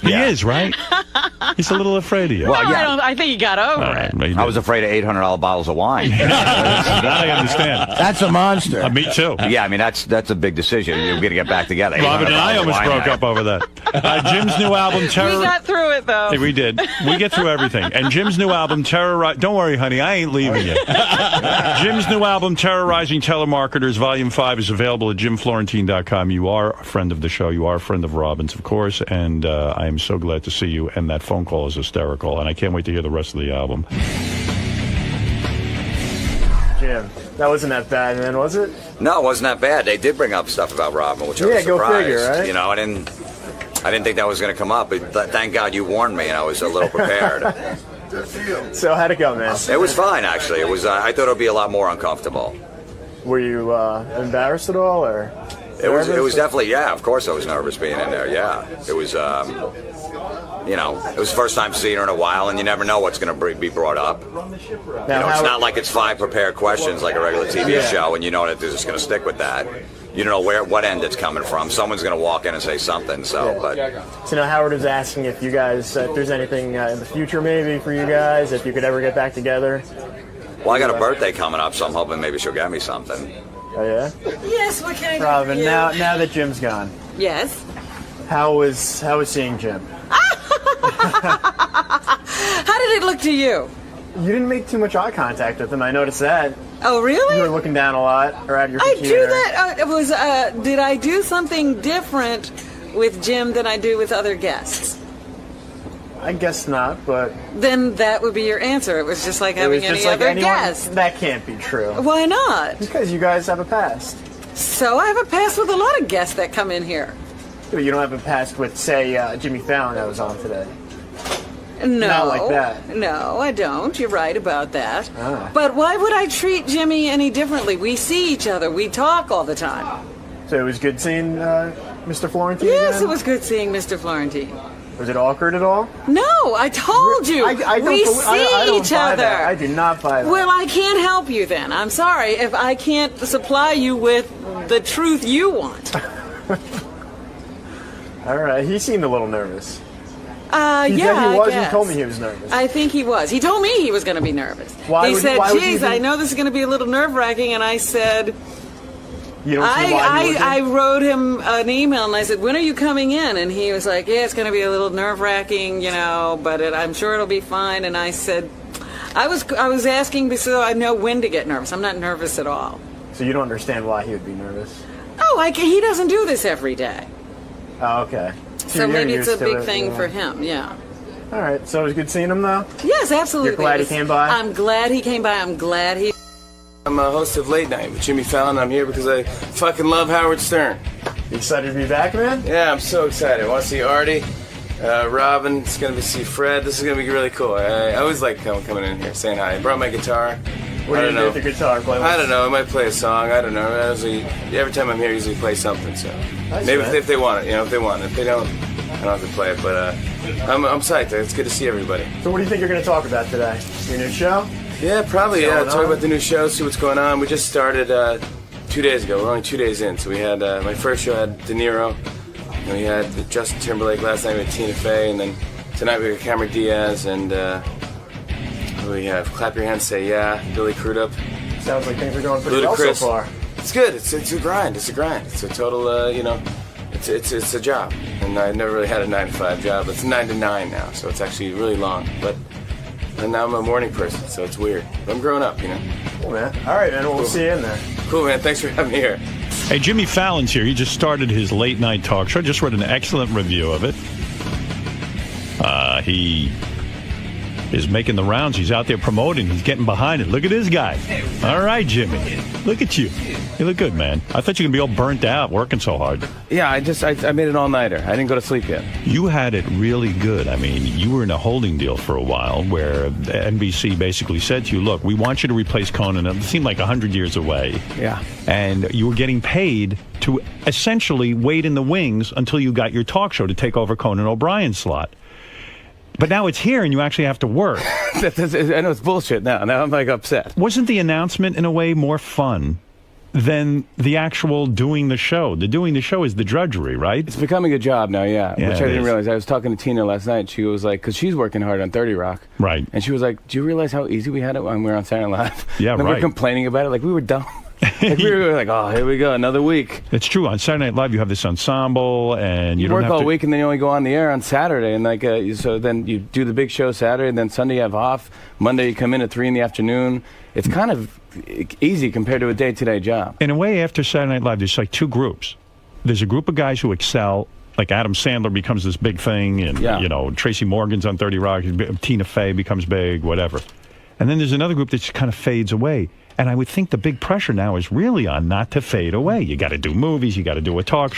He is, right? He's a little afraid of you. Well, yeah. I think he got over it. I was afraid of $800 bottles of wine. That I understand. That's a monster. Me too. Yeah, I mean that's a big decision. You're going to get back together. Robin and I $800 almost wine broke night. up over that. Jim's new album, Terror. We got through it, though. Hey, we did. We get through everything. And Jim's new album, Don't worry, honey, I ain't leaving you. Jim's new album, Terrorizing Telemarketers, Volume 5, is available at jimflorentine.com. You are a friend of the show. You are a friend of Robin's, of course. And I am so glad to see you. And that phone call is hysterical. And I can't wait to hear the rest of the album. Jim, that wasn't that bad, man, was it? No, it wasn't that bad. They did bring up stuff about Robin, which I was go surprised. figure, right? I didn't think that was going to come up. But thank God you warned me, and I was a little prepared. So how'd it go, man? It was fine, actually. It was. I thought it would be a lot more uncomfortable. Were you embarrassed at all, or? It was definitely, yeah, of course I was nervous being in there, yeah. It was, it was the first time seeing her in a while, and you never know what's going to be brought up. It's not like it's 5 prepared questions like a regular TV show, and you know that they're just going to stick with that. You don't know what end it's coming from. Someone's going to walk in and say something, So Howard was asking if you guys, if there's anything in the future maybe for you guys, if you could ever get back together. Well, I got a birthday coming up, so I'm hoping maybe she'll get me something. Oh, yeah? Yes, what can I do Robin, for you? now that Jim's gone, Yes. how was seeing Jim? How did it look to you? You didn't make too much eye contact with him. I noticed that. Oh, really? You were looking down a lot, or at your I computer. do that. Did I do something different with Jim than I do with other guests? I guess not, but Then that would be your answer. It was just like it having was just any like other anyone. guest. That can't be true. Why not? Because you guys have a past. So I have a past with a lot of guests that come in here. You don't have a past with, say, Jimmy Fallon that was on today. No. Not like that. No, I don't. You're right about that. Ah. But why would I treat Jimmy any differently? We see each other. We talk all the time. So it was good seeing Mr. Florentine Yes, again? it was good seeing Mr. Florentine. Was it awkward at all? No, I told you. I don't we believe- see I don't each buy other. that. I do not buy that. Well, I can't help you then. I'm sorry if I can't supply you with the truth you want. All right, he seemed a little nervous. Yeah, He I was. guess. He told me he was nervous. I think he was. He told me he was going to be nervous. Why he would- said, why would you geez, think- I know this is going to be a little nerve-wracking, and I said... You don't see why he I wasn't? wrote him an email and I said, when are you coming in? And he was like, yeah, it's going to be a little nerve-wracking, but I'm sure it'll be fine. And I said, I was asking so I know when to get nervous. I'm not nervous at all. So you don't understand why he would be nervous? Oh, he doesn't do this every day. Oh, okay. So you're maybe it's a used to big it, thing yeah. for him, yeah. All right, so it was good seeing him, though? Yes, absolutely. You're glad he It was- came by? I'm glad he came by. I'm glad he... I'm a host of Late Night with Jimmy Fallon. I'm here because I fucking love Howard Stern. You excited to be back, man? Yeah, I'm so excited. I want to see Artie, Robin. It's going to see Fred. This is going to be really cool. I always like coming in here, saying hi. I brought my guitar. What do you do with the guitar playlist? I don't know. I might play a song. I don't know. Every time I'm here, I usually play something. So Nice, maybe man. if they want it, if they want it. If they don't, I don't have to play it. But I'm psyched. It's good to see everybody. So what do you think you're going to talk about today? Your new show? Yeah, probably. What's Yeah, going talk on? about the new show. See what's going on. We just started 2 days ago. We're only 2 days in. So we had my first show had De Niro, and we had Justin Timberlake last night. We had Tina Fey, and then tonight we got Cameron Diaz, and we have Clap Your Hands, Say Yeah, Billy Crudup. Sounds like things are going pretty well so far. It's good. It's a grind. It's a grind. It's a total, it's a job. And I never really had a 9-to-5 job. It's 9 to 9 now, so it's actually really long. And now I'm a morning person, so it's weird. But I'm growing up, Cool, man. All right, man. We'll see you in there. Cool, man. Thanks for having me here. Hey, Jimmy Fallon's here. He just started his late night talk show. I just read an excellent review of it. He is making the rounds. He's out there promoting. He's getting behind it. Look at this guy. All right, Jimmy. Look at you. You look good, man. I thought you were going to be all burnt out working so hard. Yeah, I made an all-nighter. I didn't go to sleep yet. You had it really good. I mean, you were in a holding deal for a while where NBC basically said to you, look, we want you to replace Conan. It seemed like 100 years away. Yeah. And you were getting paid to essentially wait in the wings until you got your talk show to take over Conan O'Brien's slot. But now it's here and you actually have to work. I know it's bullshit now. Now I'm upset. Wasn't the announcement in a way more fun than the actual doing the show? The doing the show is the drudgery, right? It's becoming a job now, yeah Yeah, which it I didn't is. realize. I was talking to Tina last night. She was like, because she's working hard on 30 Rock. Right. And she was like, do you realize how easy we had it when we were on Saturday Night Live? Yeah, and we right. were complaining about it like we were dumb. Like we were like, oh, here we go, another week. It's true. On Saturday Night Live, you have this ensemble, and you don't work have all to... week, and then you only go on the air on Saturday, and so then you do the big show Saturday, and then Sunday you have off. Monday you come in at 3 p.m. It's kind of easy compared to a day-to-day job. In a way, after Saturday Night Live, there's like two groups. There's a group of guys who excel, like Adam Sandler becomes this big thing, and Tracy Morgan's on 30 Rock, Tina Fey becomes big, whatever. And then there's another group that just kind of fades away. And I would think the big pressure now is really on not to fade away. You got to do movies, you got to do a talk